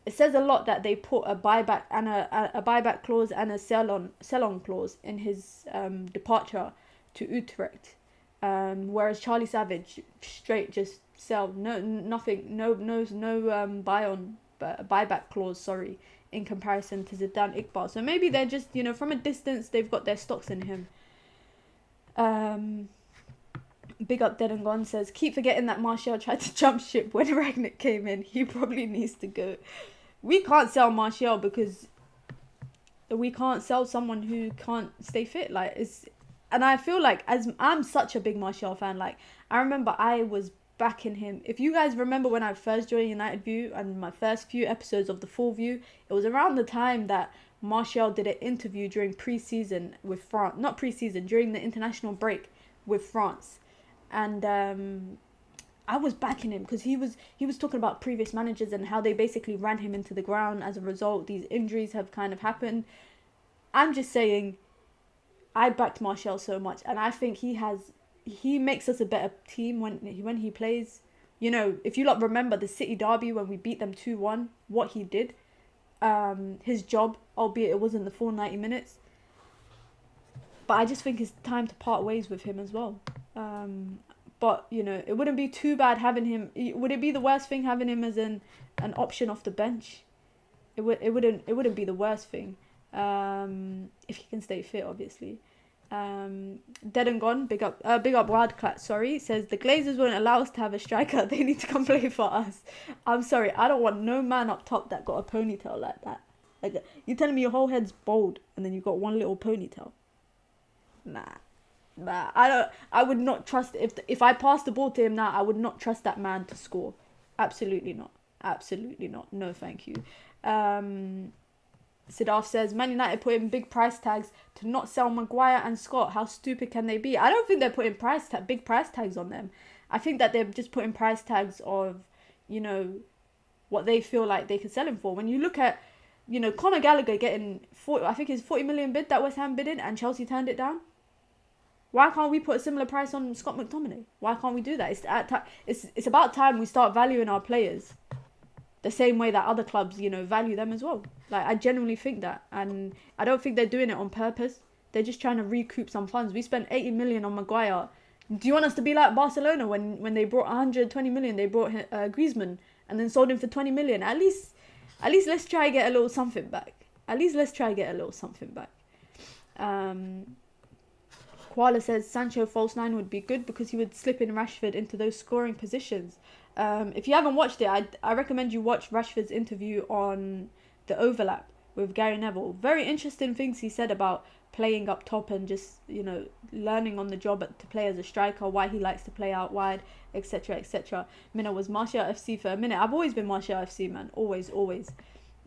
it says a lot that they put a buyback and a buyback clause and a sell-on clause in his departure to Utrecht. Whereas Charlie Savage straight just sell, nothing, no buyback clause, sorry, in comparison to Zidane Iqbal. So maybe they're just, you know, from a distance they've got their stocks in him. Big up Dead and Gone says, keep forgetting that Martial tried to jump ship when Rangnick came in. He probably needs to go. We can't sell Martial because we can't sell someone who can't stay fit. Like, and I feel like, as I'm such a big Martial fan, like, I remember I was backing him. If you guys remember when I first joined United View and my first few episodes of the Full View, it was around the time that Martial did an interview during pre-season with France, not pre-season, during the international break with France. And I was backing him because he was talking about previous managers and how they basically ran him into the ground. As a result, these injuries have kind of happened. I'm just saying, I backed Martial so much, and I think he makes us a better team when he plays. You know, if you lot remember the City derby when we beat them 2-1, what he did, his job, albeit it wasn't the full 90 minutes. But I just think it's time to part ways with him as well. But, you know, it wouldn't be too bad having him. Would it be the worst thing having him as an option off the bench? It wouldn't be the worst thing. If he can stay fit, obviously. Dead and Gone, big up Wildcat, sorry, says the Glazers won't allow us to have a striker. They need to come play for us. I'm sorry, I don't want no man up top that got a ponytail like that. Like, you're telling me your whole head's bald and then you got one little ponytail? Nah, I would not trust, if I passed the ball to him now, I would not trust that man to score. Absolutely not. No, thank you. Sidaf says, Man United put in big price tags to not sell Maguire and Scott. How stupid can they be? I don't think they're putting big price tags on them. I think that they're just putting price tags of, you know, what they feel like they could sell him for. When you look at, you know, Conor Gallagher getting 40, I think it's 40 million bid that West Ham bidded and Chelsea turned it down. Why can't we put a similar price on Scott McTominay? Why can't we do that? It's about time we start valuing our players the same way that other clubs, you know, value them as well. Like, I genuinely think that. And I don't think they're doing it on purpose. They're just trying to recoup some funds. We spent 80 million on Maguire. Do you want us to be like Barcelona when they brought 120 million, they brought Griezmann and then sold him for 20 million? At least let's try and get a little something back. Koala says Sancho false 9 would be good because he would slip in Rashford into those scoring positions. If you haven't watched it, I recommend you watch Rashford's interview on The Overlap with Gary Neville. Very interesting things he said about playing up top and just, you know, learning on the job to play as a striker, why he likes to play out wide, etc, etc. Mina was Martial FC for a minute. I've always been Martial FC, man. Always.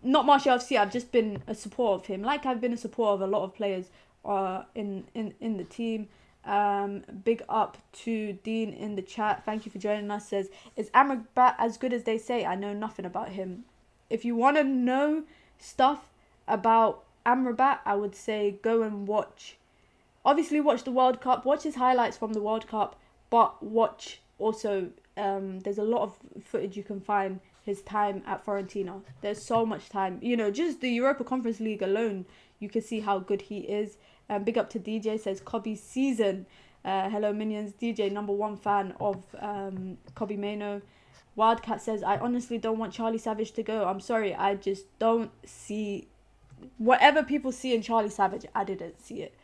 Not Martial FC, I've just been a supporter of him. Like I've been a supporter of a lot of players in the team. Big up to Dean in the chat. Thank you for joining us. Says, is Amrabat as good as they say? I know nothing about him. If you want to know stuff about Amrabat, I would say go and watch. Obviously watch the World Cup. Watch his highlights from the World Cup. But watch also, there's a lot of footage you can find his time at Fiorentina. There's so much time. You know, just the Europa Conference League alone, you can see how good he is. Big up to DJ, says Kobe season. Hello minions, DJ #1 fan of Kobe Mano. Wildcat says, I honestly don't want Charlie Savage to go. I'm sorry, I just don't see whatever people see in Charlie Savage. I didn't see it.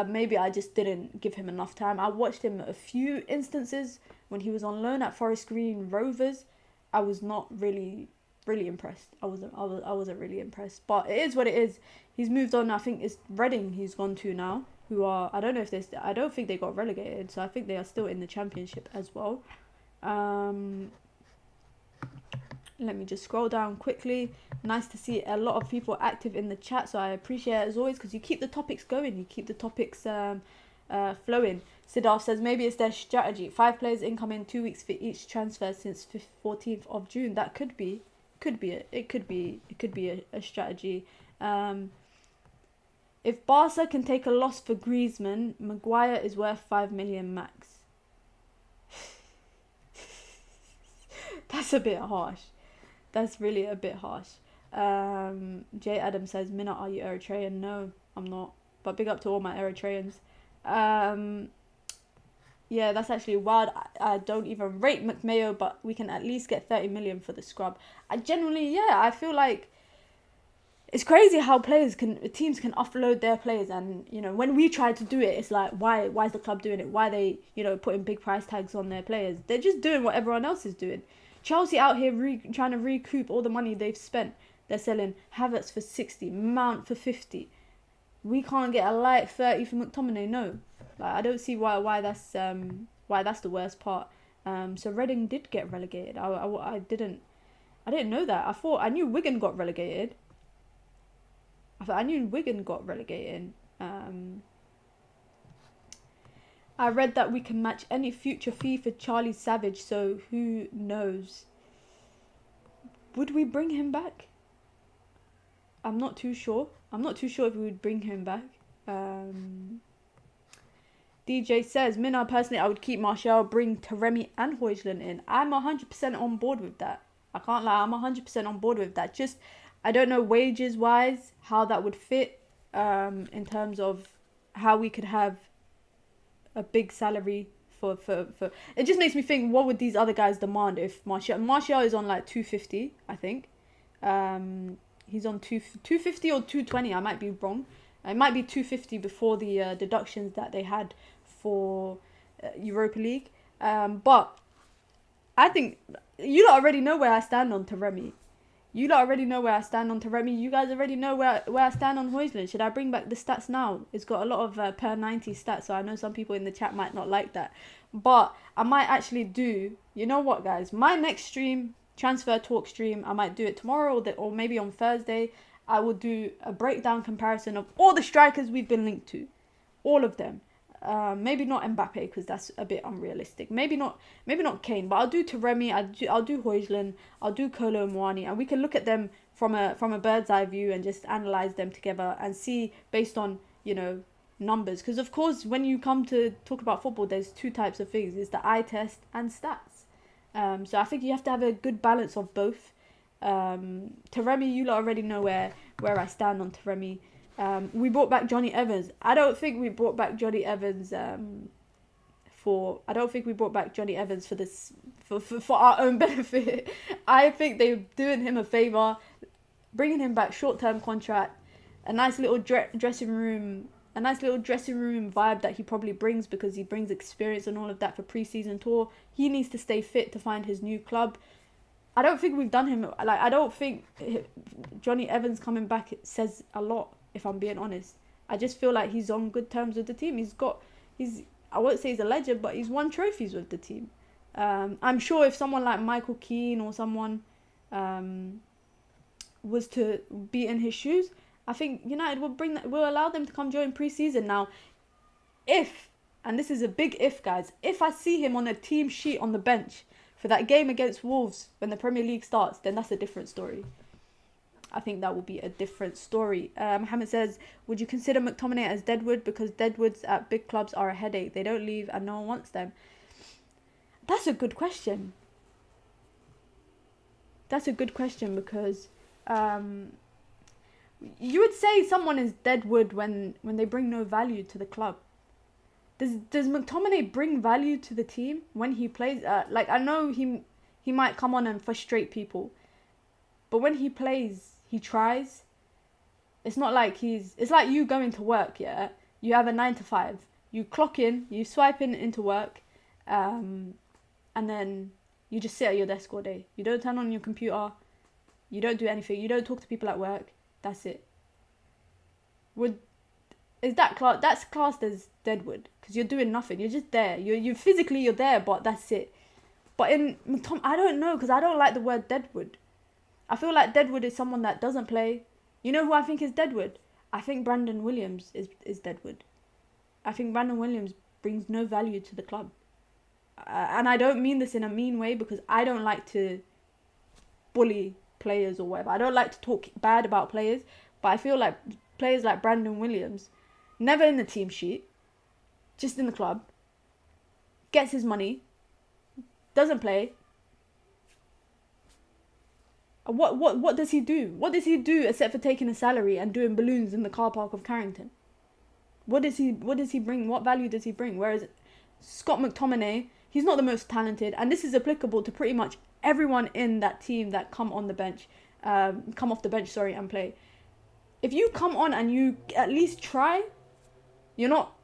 Maybe I just didn't give him enough time. I watched him a few instances when he was on loan at Forest Green Rovers. I was not really impressed. I wasn't really impressed. But it is what it is. He's moved on. I think it's Reading he's gone to now. Who are, I don't know if they, I don't think they got relegated. So I think they are still in the Championship as well. Let me just scroll down quickly. Nice to see a lot of people active in the chat. So I appreciate it as always because you keep the topics going. You keep the topics flowing. Siddharth says maybe it's their strategy. 5 players incoming 2 weeks for each transfer since 14th of June. That could be a strategy. If Barca can take a loss for Griezmann, Maguire is worth 5 million max. That's a bit harsh. That's really a bit harsh. Jay Adams says, Mina, are you Eritrean? No, I'm not. But big up to all my Eritreans. Yeah, that's actually wild. I don't even rate McMayo, but we can at least get 30 million for the scrub. I feel like it's crazy how teams can offload their players, and you know, when we try to do it, it's like, why is the club doing it? Why are they, you know, putting big price tags on their players? They're just doing what everyone else is doing. Chelsea out here trying to recoup all the money they've spent. They're selling Havertz for 60, Mount for 50. We can't get a light 30 for McTominay. No, like, I don't see why that's the worst part. So Reading did get relegated. I didn't know that. I knew Wigan got relegated. I knew Wigan got relegated. I read that we can match any future fee for Charlie Savage, so who knows? Would we bring him back? I'm not too sure. I'm not too sure if we would bring him back. DJ says, Mina, personally, I would keep Martial, bring Taremi and Højlund in. I'm 100% on board with that. I can't lie, I'm 100% on board with that. Just, I don't know wages-wise how that would fit in terms of how we could have a big salary for it just makes me think, what would these other guys demand if Martial is on like 250, I think. He's on 250 or 220, I might be wrong. It might be 250 before the deductions that they had for Europa League. But I think you lot already know where I stand on Taremi. You guys already know where I stand on Højlund. Should I bring back the stats now? It's got a lot of per 90 stats, so I know some people in the chat might not like that. But I might actually do, you know what, guys? My next stream, transfer talk stream, I might do it tomorrow or maybe on Thursday. I will do a breakdown comparison of all the strikers we've been linked to, all of them. Maybe not Mbappe because that's a bit unrealistic. Maybe not Kane, but I'll do Taremi, I'll do Højlund, I'll do Kolo Muani, and we can look at them from a bird's eye view and just analyze them together and see based on, you know, numbers. Because of course, when you come to talk about football, there's two types of things: it's the eye test and stats. So I think you have to have a good balance of both. Taremi, you lot already know where I stand on Taremi. We brought back Johnny Evans. I don't think we brought back Johnny Evans for this for our own benefit. I think they're doing him a favor, bringing him back, short-term contract, a nice little dressing room vibe that he probably brings because he brings experience and all of that for pre-season tour. He needs to stay fit to find his new club. I don't think we've done him, like, I don't think Johnny Evans coming back says a lot, if I'm being honest. I just feel like he's on good terms with the team. I won't say he's a legend, but he's won trophies with the team. I'm sure if someone like Michael Keane or someone was to be in his shoes, I think United will allow them to come join pre-season. Now, and this is a big if, guys, if I see him on a team sheet on the bench for that game against Wolves when the Premier League starts, then that's a different story. I think that will be a different story. Mohammed says, would you consider McTominay as Deadwood? Because Deadwoods at big clubs are a headache. They don't leave and no one wants them. That's a good question. Because you would say someone is Deadwood when they bring no value to the club. Does McTominay bring value to the team when he plays? Like, I know he might come on and frustrate people, but when he plays, he tries. It's not like it's like you going to work, yeah? You have a 9 to 5. You clock in, you swipe into work, and then you just sit at your desk all day. You don't turn on your computer. You don't do anything. You don't talk to people at work. That's it. That's classed as Deadwood because you're doing nothing. You're just there. You physically you're there, but that's it. But in I don't know, because I don't like the word Deadwood. I feel like Deadwood is someone that doesn't play. You know who I think is Deadwood? I think Brandon Williams is Deadwood. I think Brandon Williams brings no value to the club. And I don't mean this in a mean way, because I don't like to bully players or whatever. I don't like to talk bad about players, but I feel like players like Brandon Williams, never in the team sheet, just in the club, gets his money, doesn't play. What does he do? What does he do except for taking a salary and doing balloons in the car park of Carrington? What does he bring? What value does he bring? Whereas Scott McTominay, he's not the most talented, and this is applicable to pretty much everyone in that team that come off the bench, and play. If you come on and you at least try, you're not,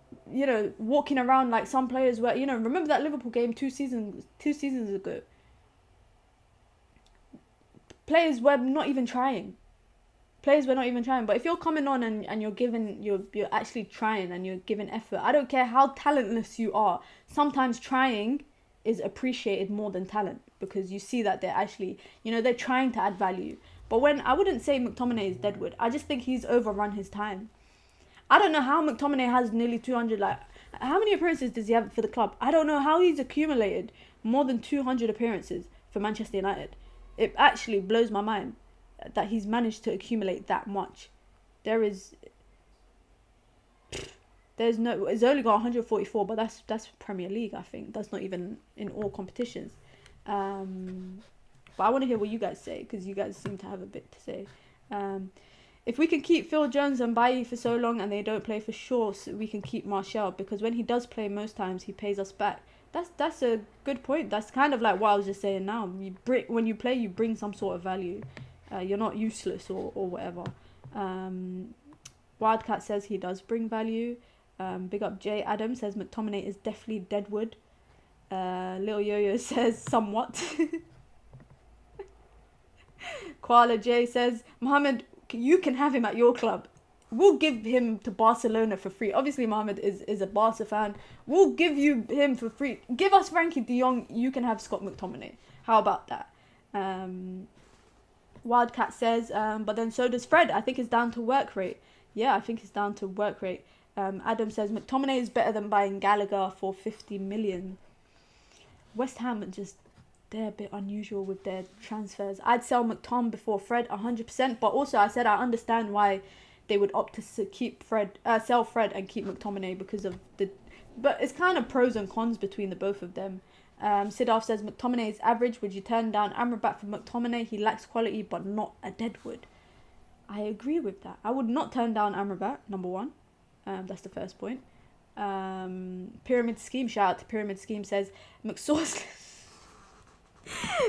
walking around like some players were. Remember that Liverpool game two seasons ago? Players were not even trying. But if you're coming on and you're actually trying and you're giving effort, I don't care how talentless you are. Sometimes trying is appreciated more than talent, because you see that they're actually, they're trying to add value. But I wouldn't say McTominay is Deadwood. I just think he's overrun his time. I don't know how McTominay has nearly 200, how many appearances does he have for the club? I don't know how he's accumulated more than 200 appearances for Manchester United. It actually blows my mind that he's managed to accumulate that much. It's only got 144, but that's Premier League, I think. That's not even in all competitions. But I want to hear what you guys say, because you guys seem to have a bit to say. If we can keep Phil Jones and Bailly for so long and they don't play, for sure, so we can keep Martial, because when he does play, most times he pays us back. That's a good point. That's kind of like what I was just saying now. When you play, you bring some sort of value. You're not useless or whatever. Wildcat says he does bring value. Big up Jay Adams says McTominay is definitely Deadwood. Little Yo-Yo says somewhat. Koala J says, Mohammed, you can have him at your club. We'll give him to Barcelona for free. Obviously, Mohammed is a Barca fan. We'll give him for free. Give us Frankie de Jong. You can have Scott McTominay. How about that? Wildcat says, but then so does Fred. I think it's down to work rate. Yeah, I think it's down to work rate. Adam says McTominay is better than buying Gallagher for 50 million. West Ham are just, they're a bit unusual with their transfers. I'd sell McTom before Fred 100%, but also I said I understand why they would opt to sell Fred and keep McTominay because of the, but it's kind of pros and cons between the both of them. Sidolf says McTominay is average. Would you turn down Amrabat for McTominay? He lacks quality but not a Deadwood. I agree with that. I would not turn down Amrabat, number one. That's the first point. Pyramid Scheme, shout out to Pyramid Scheme, says McSauceless.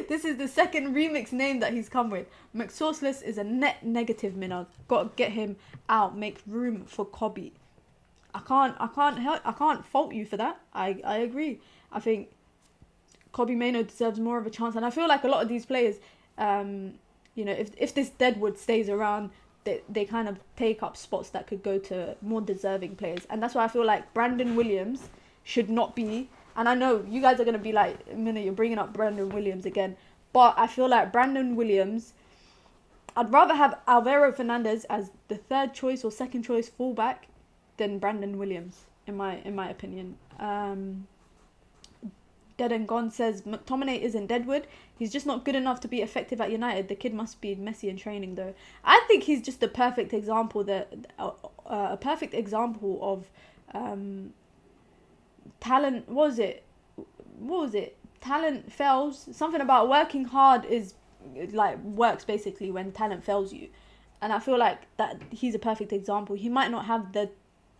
This is the second remix name that he's come with. McSauceless is a net negative, Mina. Gotta get him out. Make room for Kobe. I can't fault you for that. I agree. I think Kobe Mainoo deserves more of a chance, and I feel like a lot of these players, if this Deadwood stays around, they kind of take up spots that could go to more deserving players. And that's why I feel like Brandon Williams should not be, and I know you guys are going to be like, Mina, you're bringing up Brandon Williams again, but I feel like Brandon Williams, I'd rather have Alvaro Fernandez as the third choice or second choice fullback than Brandon Williams, in my opinion. Dead and Gone says McTominay isn't Deadwood. He's just not good enough to be effective at United. The kid must be messy in training, though. I think he's just a perfect example of talent. What was it? Talent fails. Something about working hard works basically when talent fails you. And I feel like that he's a perfect example. He might not have the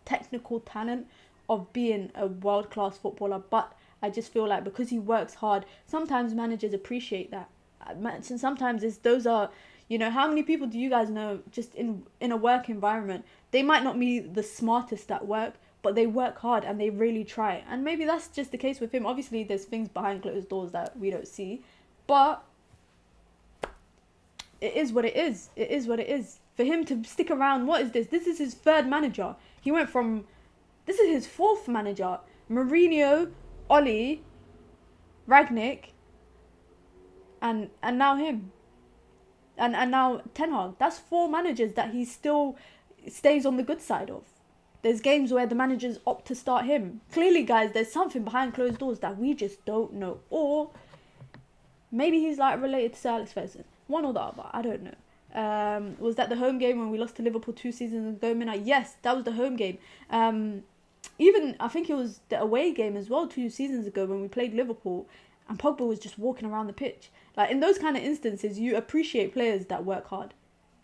technical talent of being a world-class footballer, but I just feel like because he works hard, sometimes managers appreciate that. And sometimes how many people do you guys know just in a work environment? They might not be the smartest at work, but they work hard and they really try. And maybe that's just the case with him. Obviously, there's things behind closed doors that we don't see, but it is what it is. It is what it is. For him to stick around, what is this? This is his third manager. This is his fourth manager. Mourinho, Oli, Ragnick, and now him. And now Ten Hag. That's 4 managers that he still stays on the good side of. There's games where the managers opt to start him. Clearly, guys, there's something behind closed doors that we just don't know. Or maybe he's like related to Sir Alex Ferguson. One or the other. I don't know. Was that the home game when we lost to Liverpool 2 seasons ago, Mina? Yes, that was the home game. Even, I think it was the away game as well 2 seasons ago when we played Liverpool and Pogba was just walking around the pitch. Like, in those kind of instances, you appreciate players that work hard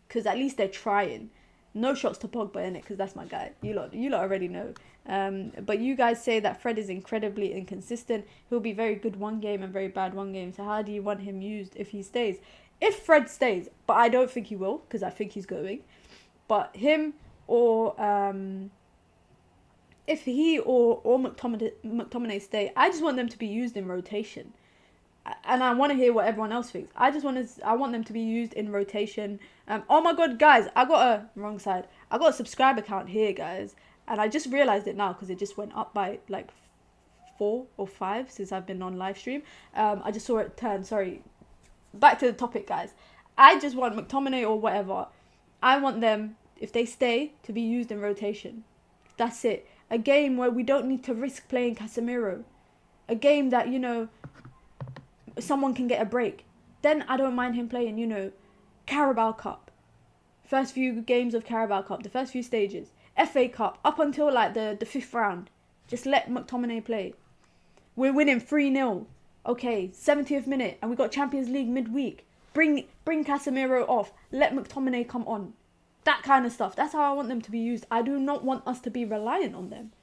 because at least they're trying. No shots to Pogba in it because that's my guy. You lot already know. But you guys say that Fred is incredibly inconsistent. He'll be very good one game and very bad one game. So how do you want him used if he stays? If Fred stays, but I don't think he will because I think he's going. But him or... if he or McTominay stay, I just want them to be used in rotation. And I want to hear what everyone else thinks. I want them to be used in rotation. Oh my god, guys, I got a subscriber count here, guys. And I just realised it now because it just went up by like 4 or 5 since I've been on live stream. I just saw it turn, sorry. Back to the topic, guys. I just want McTominay or whatever. I want them, if they stay, to be used in rotation. That's it. A game where we don't need to risk playing Casemiro. A game that, someone can get a break. Then I don't mind him playing, Carabao Cup. First few games of Carabao Cup. The first few stages. FA Cup. Up until like the 5th round. Just let McTominay play. We're winning 3-0. Okay, 70th minute. And we got Champions League midweek. Bring Casemiro off. Let McTominay come on. That kind of stuff. That's how I want them to be used. I do not want us to be reliant on them.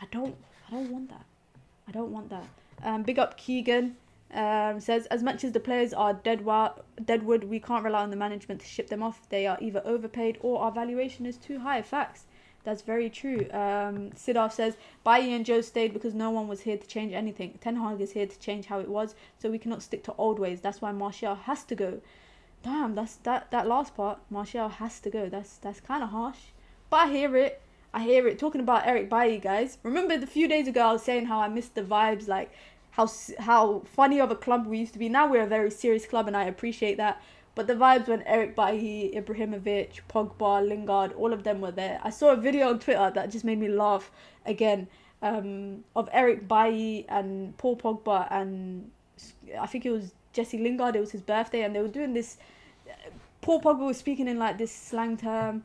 I don't want that. I don't want that. Big up Keegan. Says, as much as the players are Deadwood, we can't rely on the management to ship them off. They are either overpaid or our valuation is too high. Facts. That's very true. Sidolf says, Bailly and Joe stayed because no one was here to change anything. Ten Hag is here to change how it was, so we cannot stick to old ways. That's why Martial has to go. Damn, that last part. Martial has to go. That's kind of harsh. But I hear it. Talking about Eric Bailly, guys. Remember the few days ago I was saying how I missed the vibes, like how funny of a club we used to be. Now we're a very serious club and I appreciate that. But the vibes when Eric Bailly, Ibrahimovic, Pogba, Lingard, all of them were there. I saw a video on Twitter that just made me laugh again, of Eric Bailly and Paul Pogba and I think it was Jesse Lingard. It was his birthday, and they were doing this. Paul Pogba was speaking in like this slang term.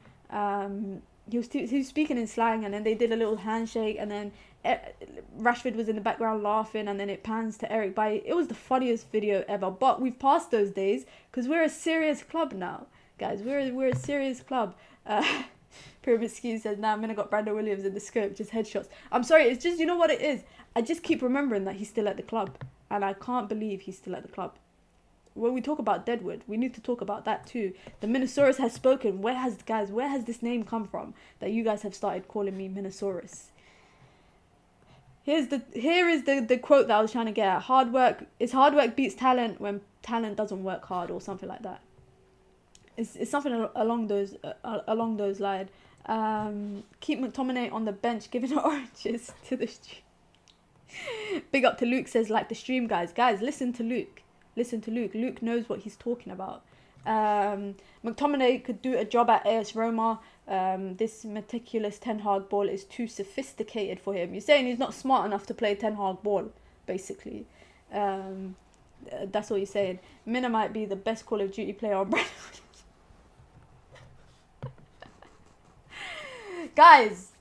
He was speaking in slang, and then they did a little handshake, and then Rashford was in the background laughing, and then it pans to Eric Bailly. It was the funniest video ever. But we've passed those days because we're a serious club now, guys. We're a serious club. Pyramid Ski says, "Nah, I'm gonna got Brandon Williams in the scope, just headshots." I'm sorry, it's just, you know what it is. I just keep remembering that he's still at the club, and I can't believe he's still at the club. When we talk about Deadwood, we need to talk about that too. The Minosaurus has spoken. Where has this name come from that you guys have started calling me Minosaurus? Here is the quote that I was trying to get at. Hard work beats talent when talent doesn't work hard, or something like that. It's something along those lines. Keep McTominay on the bench, giving oranges to the stream. Big up to Luke, says, like the stream, guys. Guys, listen to Luke. Luke knows what he's talking about. McTominay could do a job at AS Roma. This meticulous Ten Hag ball is too sophisticated for him. You're saying he's not smart enough to play Ten Hag ball, basically. That's what you're saying. Mina might be the best Call of Duty player on Brandon. Guys,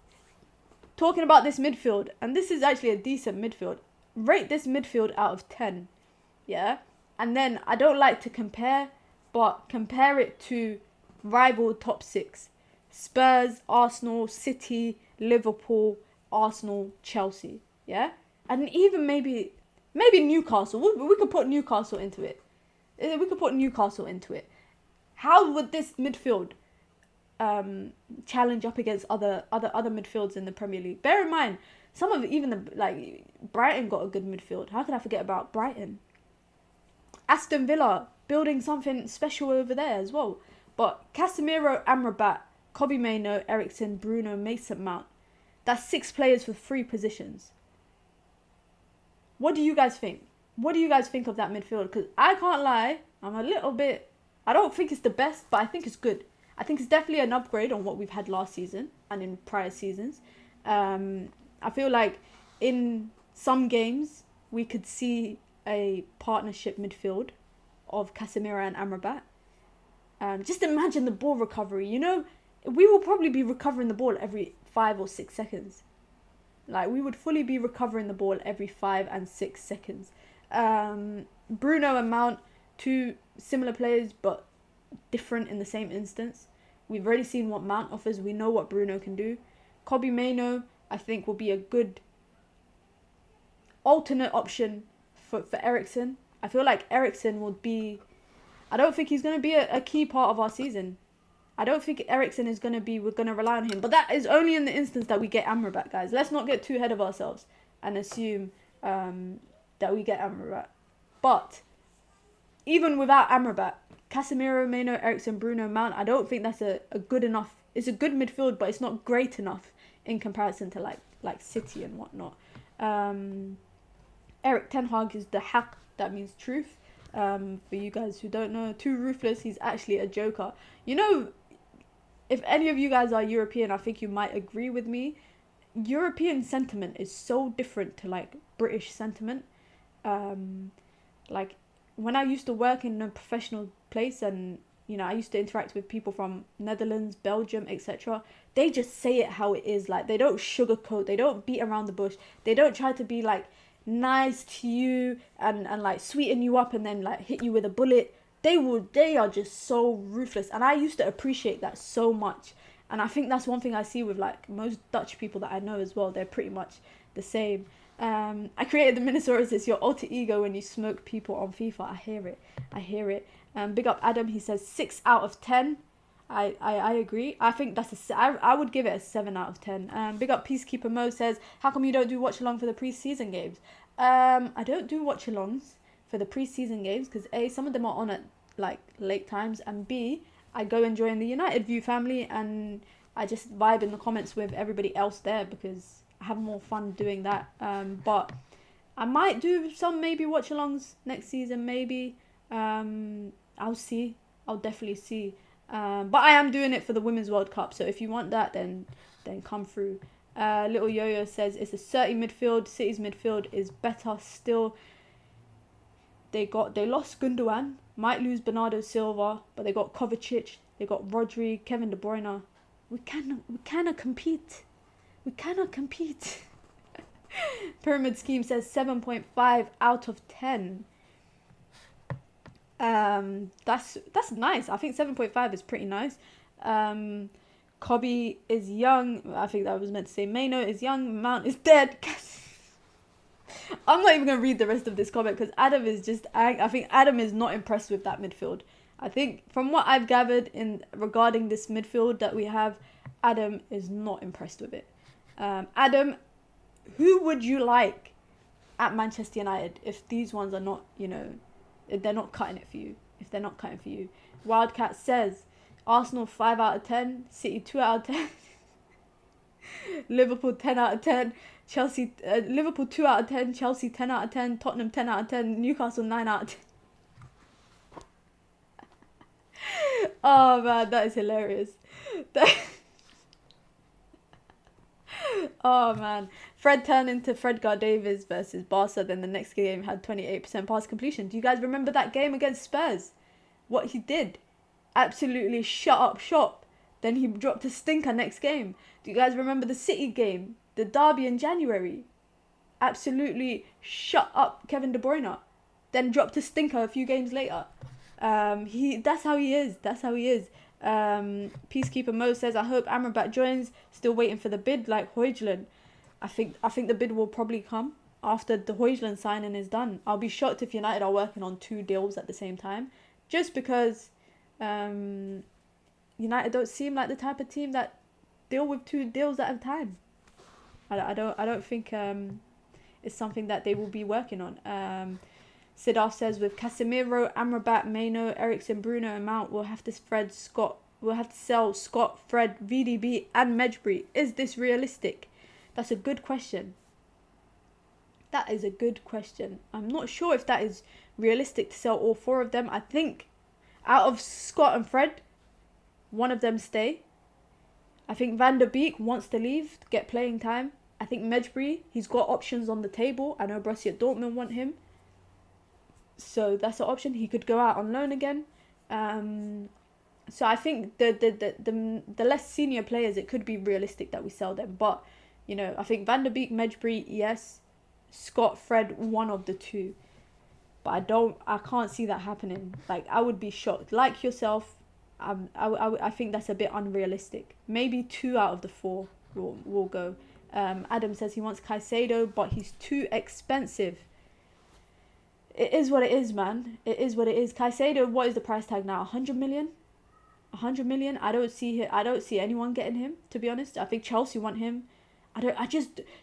talking about this midfield, and this is actually a decent midfield. Rate this midfield out of 10. Yeah? And then, I don't like to compare, but compare it to rival top 6. Spurs, Arsenal, City, Liverpool, Arsenal, Chelsea. Yeah? And even maybe Newcastle. We could put Newcastle into it. How would this midfield challenge up against other midfields in the Premier League? Bear in mind, some of even Brighton got a good midfield. How could I forget about Brighton? Aston Villa building something special over there as well. But Casemiro, Amrabat, Kobbie Mainoo, Eriksen, Bruno, Mason Mount. That's 6 players for 3 positions. What do you guys think? What do you guys think of that midfield? Because I can't lie, I don't think it's the best, but I think it's good. I think it's definitely an upgrade on what we've had last season and in prior seasons. I feel like in some games we could see a partnership midfield of Casemiro and Amrabat. Just imagine the ball recovery. You know, we will probably be recovering the ball every 5 or 6 seconds. Like, we would fully be recovering the ball every 5 and 6 seconds. Bruno and Mount, 2 similar players, but different in the same instance. We've already seen what Mount offers. We know what Bruno can do. Kobbie Mainoo, I think, will be a good alternate option for Eriksen. I feel like Eriksen would be... I don't think he's going to be a key part of our season. I don't think Eriksen is going to be... We're going to rely on him. But that is only in the instance that we get Amrabat, guys. Let's not get too ahead of ourselves and assume that we get Amrabat. But even without Amrabat, Casemiro, Mainoo, Eriksen, Bruno, Mount, I don't think that's a good enough... It's a good midfield, but it's not great enough in comparison to like City and whatnot. Eric Ten Hag is the hack, that means truth. For you guys who don't know, too ruthless, he's actually a joker. You know, if any of you guys are European, I think you might agree with me. European sentiment is so different to like British sentiment. Like when I used to work in a professional place, and you know, I used to interact with people from Netherlands, Belgium, etc. They just say it how it is. Like, they don't sugarcoat, they don't beat around the bush, they don't try to be like nice to you and like sweeten you up and then like hit you with a bullet. They are just so ruthless, and I used to appreciate that so much. And I think that's one thing I see with like most Dutch people that I know as well. They're pretty much the same. I created the Minosaurus as your alter ego when you smoke people on FIFA. I hear it. Big up Adam, he says 6 out of 10. I agree. I think I would give it a 7 out of 10. Big up Peacekeeper Mo says, how come you don't do watch along for the pre-season games? I don't do watch alongs for the pre-season games because A, some of them are on at like late times, and B, I go and join the United View family and I just vibe in the comments with everybody else there because I have more fun doing that. But I might do some maybe watch alongs next season, maybe. I'll see. I'll definitely see. But I am doing it for the Women's World Cup, so if you want that, then come through. Little Yo-Yo says it's a 30 midfield. City's midfield is better still. They lost Gundogan, might lose Bernardo Silva, but they got Kovacic, they got Rodri, Kevin De Bruyne. We cannot compete. We cannot compete. Pyramid Scheme says 7.5 out of 10. That's nice. I think 7.5 is pretty nice. Kobe is young. I think that was meant to say Maino is young. Mount is dead. I'm not even going to read the rest of this comment because Adam is just... I think Adam is not impressed with that midfield. I think from what I've gathered regarding this midfield that we have, Adam is not impressed with it. Adam, who would you like at Manchester United if these ones are not, if they're not cutting it for you? If they're not cutting for you. Wildcat says Arsenal 5 out of 10, City 2 out of 10, Liverpool 10 out of 10, Chelsea, Liverpool 2 out of 10, Chelsea 10 out of 10, Tottenham 10 out of 10, Newcastle 9 out of 10. Oh man, that is hilarious. Oh man, Fred turned into Fredgar Davies versus Barca. Then the next game had 28% pass completion. Do you guys remember that game against Spurs? What he did? Absolutely shut up shop. Then he dropped a stinker next game. Do you guys remember the City game? The derby in January? Absolutely shut up Kevin De Bruyne. Then dropped a stinker a few games later. That's how he is. That's how he is. Peacekeeper Mo says, I hope Amrabat joins. Still waiting for the bid like Højlund. I think the bid will probably come after the Højlund signing is done. I'll be shocked if United are working on 2 deals at the same time. Just because United don't seem like the type of team that deal with 2 deals at a time. I don't think it's something that they will be working on. Sidaf says with Casemiro, Amrabat, Maino, Eriksen, Bruno, and Mount, we'll have to sell Scott, Fred, VDB, and Medjbri. Is this realistic? That's a good question. That is a good question. I'm not sure if that is realistic to sell all 4 of them. I think out of Scott and Fred, one of them stay. I think Van der Beek wants to leave to get playing time. I think Medjbri, he's got options on the table. I know Borussia Dortmund want him. So that's an option. He could go out on loan again. So I think the less senior players, it could be realistic that we sell them. But, I think Van der Beek, Medjbri, yes. Scott, Fred, one of the 2. But I can't see that happening. Like, I would be shocked. Like yourself, I think that's a bit unrealistic. Maybe 2 out of the 4 will go. Adam says he wants Caicedo, but he's too expensive. It is what it is, man. It is what it is. Caicedo, what is the price tag now? 100 million? 100 million? I don't see anyone getting him, to be honest. I think Chelsea want him.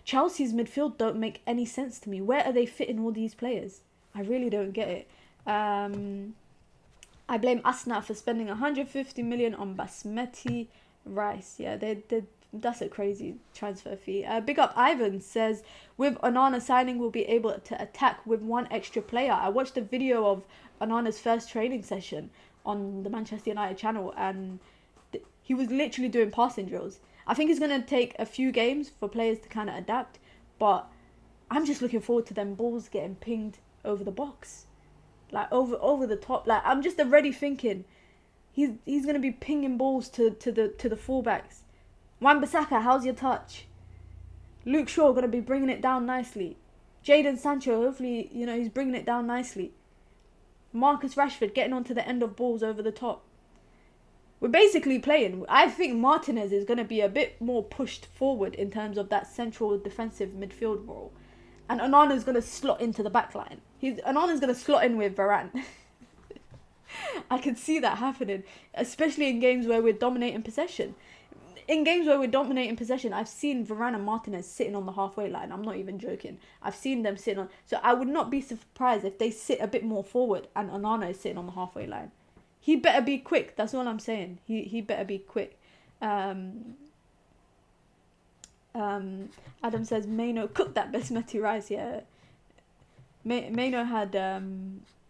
Chelsea's midfield don't make any sense to me. Where are they fitting all these players? I really don't get it. I blame Asna for spending 150 million on Basmati rice. Yeah, that's a crazy transfer fee. Big Up Ivan says, with Onana signing, we'll be able to attack with 1 extra player. I watched a video of Onana's first training session on the Manchester United channel, and he was literally doing passing drills. I think it's going to take a few games for players to kind of adapt, but I'm just looking forward to them balls getting pinged over the box. Like, over the top. Like, I'm just already thinking, he's going to be pinging balls to the fullbacks. Wan-Bissaka, how's your touch? Luke Shaw going to be bringing it down nicely. Jadon Sancho, hopefully, he's bringing it down nicely. Marcus Rashford getting onto the end of balls over the top. We're basically playing. I think Martinez is going to be a bit more pushed forward in terms of that central defensive midfield role. And Onana's going to slot into the back line. Onana's going to slot in with Varane. I can see that happening, especially in games where we're dominating possession. In games where we're dominating possession, I've seen Varane and Martinez sitting on the halfway line. I'm not even joking. I've seen them sitting on... So I would not be surprised if they sit a bit more forward and Onana is sitting on the halfway line. He better be quick. That's all I'm saying. He better be quick. Adam says, Maino cooked that basmati rice. Yeah. Maino had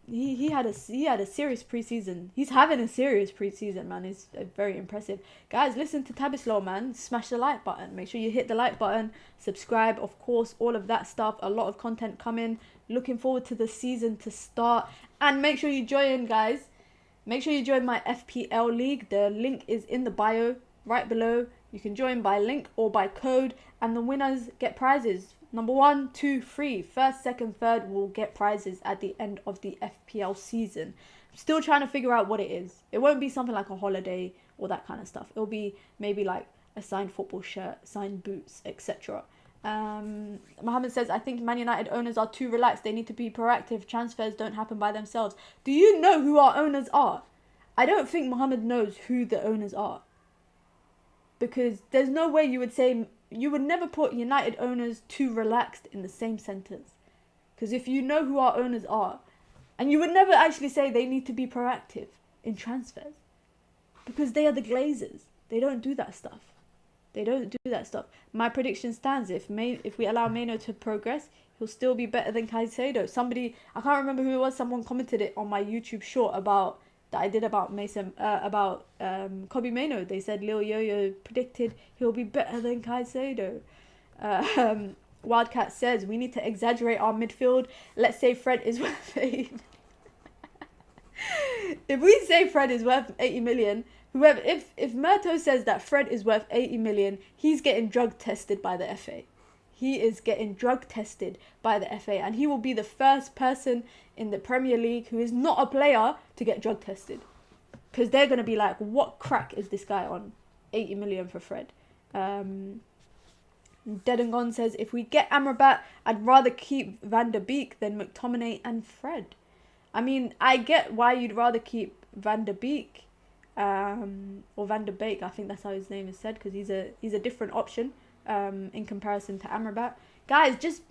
he had a serious preseason. He's having a serious preseason, man. It's very impressive. Guys, listen to Tabislo, man. Smash the like button. Make sure you hit the like button. Subscribe, of course, all of that stuff. A lot of content coming. Looking forward to the season to start. And make sure you join, guys. Make sure you join my FPL league. The link is in the bio right below. You can join by link or by code. And the winners get prizes. Number 1, 2, 3. First, second, third will get prizes at the end of the FPL season. I'm still trying to figure out what it is. It won't be something like a holiday or that kind of stuff. It'll be maybe like a signed football shirt, signed boots, etc. Mohammed says, I think Man United owners are too relaxed. They need to be proactive. Transfers don't happen by themselves. Do you know who our owners are? I don't think Mohammed knows who the owners are. Because there's no way you would say... You would never put United owners too relaxed in the same sentence. Because if you know who our owners are, and you would never actually say they need to be proactive in transfers. Because they are the Glazers. They don't do that stuff. They don't do that stuff. My prediction stands. If we allow Maino to progress, he'll still be better than Caicedo. Somebody, I can't remember who it was, someone commented it on my YouTube short about... that I did about Kobe Maino. They said Lil Yo-Yo predicted he'll be better than Caicedo. Wildcat says we need to exaggerate our midfield. Let's say Fred is worth 80 million. If we say Fred is worth 80 million, whoever, if Murto says that Fred is worth 80 million, he's getting drug tested by the FA. He is getting drug tested by the FA, and he will be the first person in the Premier League who is not a player to get drug tested. Because they're going to be like, what crack is this guy on? 80 million for Fred. Dead and Gone says, if we get Amrabat, I'd rather keep Van der Beek than McTominay and Fred. I mean, I get why you'd rather keep Van der Beek, or Van der Beek, I think that's how his name is said, because he's a different option in comparison to Amrabat. Guys, just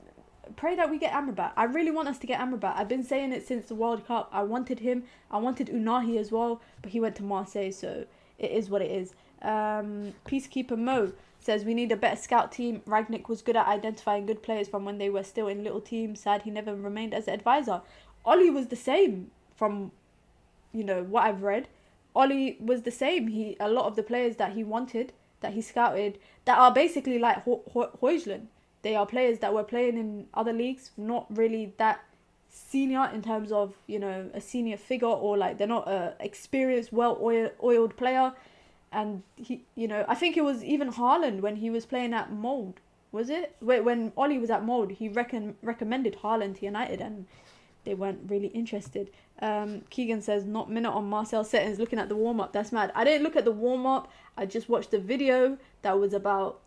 pray that we get Amrabat. I really want us to get Amrabat. I've been saying it since the World Cup. I wanted him. I wanted Unahi as well, but he went to Marseille, so it is what it is. Peacekeeper Mo says, we need a better scout team. Ragnick was good at identifying good players from when they were still in little teams. Sad he never remained as an advisor. Ollie was the same from, what I've read. Ollie was the same. A lot of the players that he wanted, that he scouted, that are basically like Højlund. They are players that were playing in other leagues, not really that senior in terms of, a senior figure, or like they're not a experienced, well-oiled player. And he, I think it was even Haaland when he was playing at Molde, was it? When Ollie was at Molde, he recommended Haaland to United, and they weren't really interested. Keegan says, not minute on Marcel settings, looking at the warm-up. That's mad. I didn't look at the warm-up. I just watched the video that was about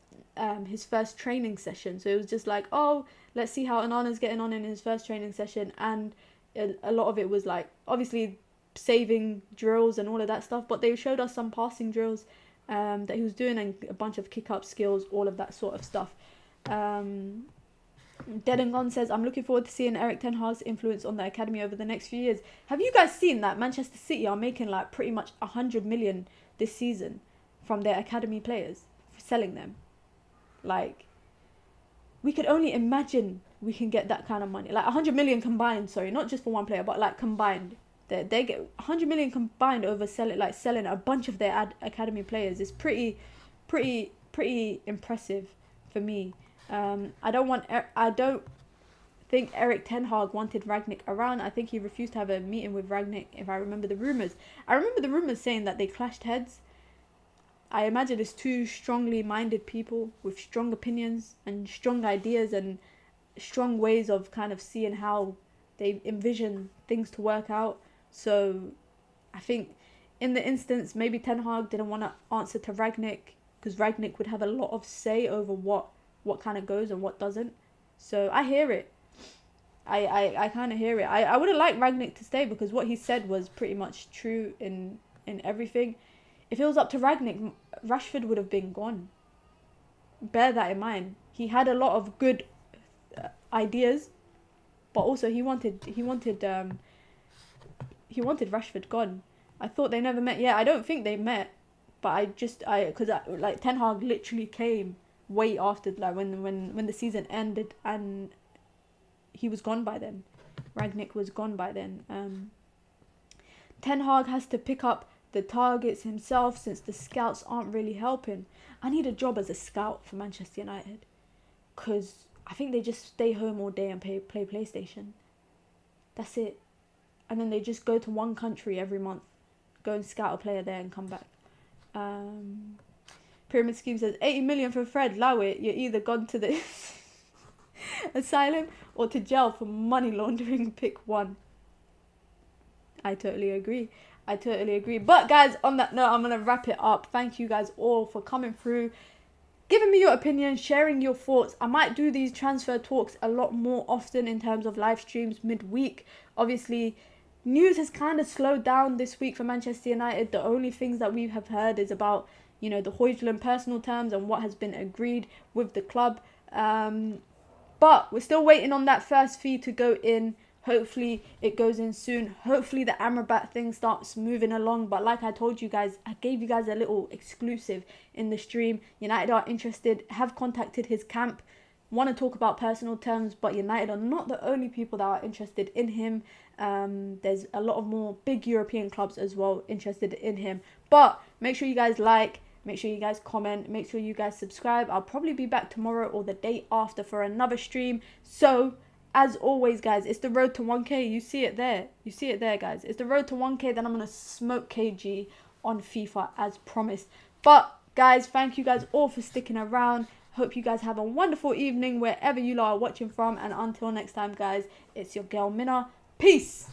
his first training session. So it was just like, oh, let's see how Onana's getting on in his first training session. And a lot of it was like, obviously, saving drills and all of that stuff. But they showed us some passing drills that he was doing, and a bunch of kick-up skills, all of that sort of stuff. Dead and Gone says, I'm looking forward to seeing Eric Ten Hag's influence on the academy over the next few years. Have you guys seen that Manchester City are making like pretty much 100 million this season from their academy players, for selling them? Like, we could only imagine we can get that kind of money. Like 100 million combined, sorry, not just for one player, but like combined. They get 100 million combined over selling a bunch of their academy players. Is pretty impressive for me. I don't think Eric Ten Hag wanted Ragnick around. I think he refused to have a meeting with Ragnick, if I remember the rumours. I remember the rumours saying that they clashed heads. I imagine it's two strongly minded people with strong opinions and strong ideas and strong ways of kind of seeing how they envision things to work out. So I think in the instance, maybe Ten Hag didn't want to answer to Ragnick, because Ragnick would have a lot of say over what kind of goes and what doesn't. So I hear it. I kind of hear it. I would have liked Ragnick to stay, because what he said was pretty much true in everything. If it was up to Ragnick, Rashford would have been gone. Bear that in mind. He had a lot of good ideas, but also he wanted Rashford gone. I thought they never met. Yeah, I don't think they met, but because Ten Hag literally came way after, like when the season ended, and he was gone by then. Rangnick was gone by then. Ten Hag has to pick up the targets himself since the scouts aren't really helping. I need a job as a scout for Manchester United, because I think they just stay home all day and play PlayStation. That's it. And then they just go to one country every month, go and scout a player there and come back. Pyramid Scheme says 80 million for Fred. Allow it. You're either gone to the asylum or to jail for money laundering. Pick one. I totally agree. But guys, on that note, I'm going to wrap it up. Thank you guys all for coming through, giving me your opinion, sharing your thoughts. I might do these transfer talks a lot more often in terms of live streams midweek. Obviously, news has kind of slowed down this week for Manchester United. The only things that we have heard is about, you know, the Højlund personal terms and what has been agreed with the club. But we're still waiting on that first fee to go in. Hopefully it goes in soon. Hopefully the Amrabat thing starts moving along. But like I told you guys, I gave you guys a little exclusive in the stream. United are interested, have contacted his camp, want to talk about personal terms, but United are not the only people that are interested in him. There's a lot of more big European clubs as well interested in him. But make sure you guys like, make sure you guys comment, make sure you guys subscribe. I'll probably be back tomorrow or the day after for another stream. So as always, guys, it's the road to 1K. You see it there. You see it there, guys. It's the road to 1K. Then I'm going to smoke KG on FIFA as promised. But, guys, thank you guys all for sticking around. Hope you guys have a wonderful evening wherever you are watching from. And until next time, guys, it's your girl, Mina. Peace.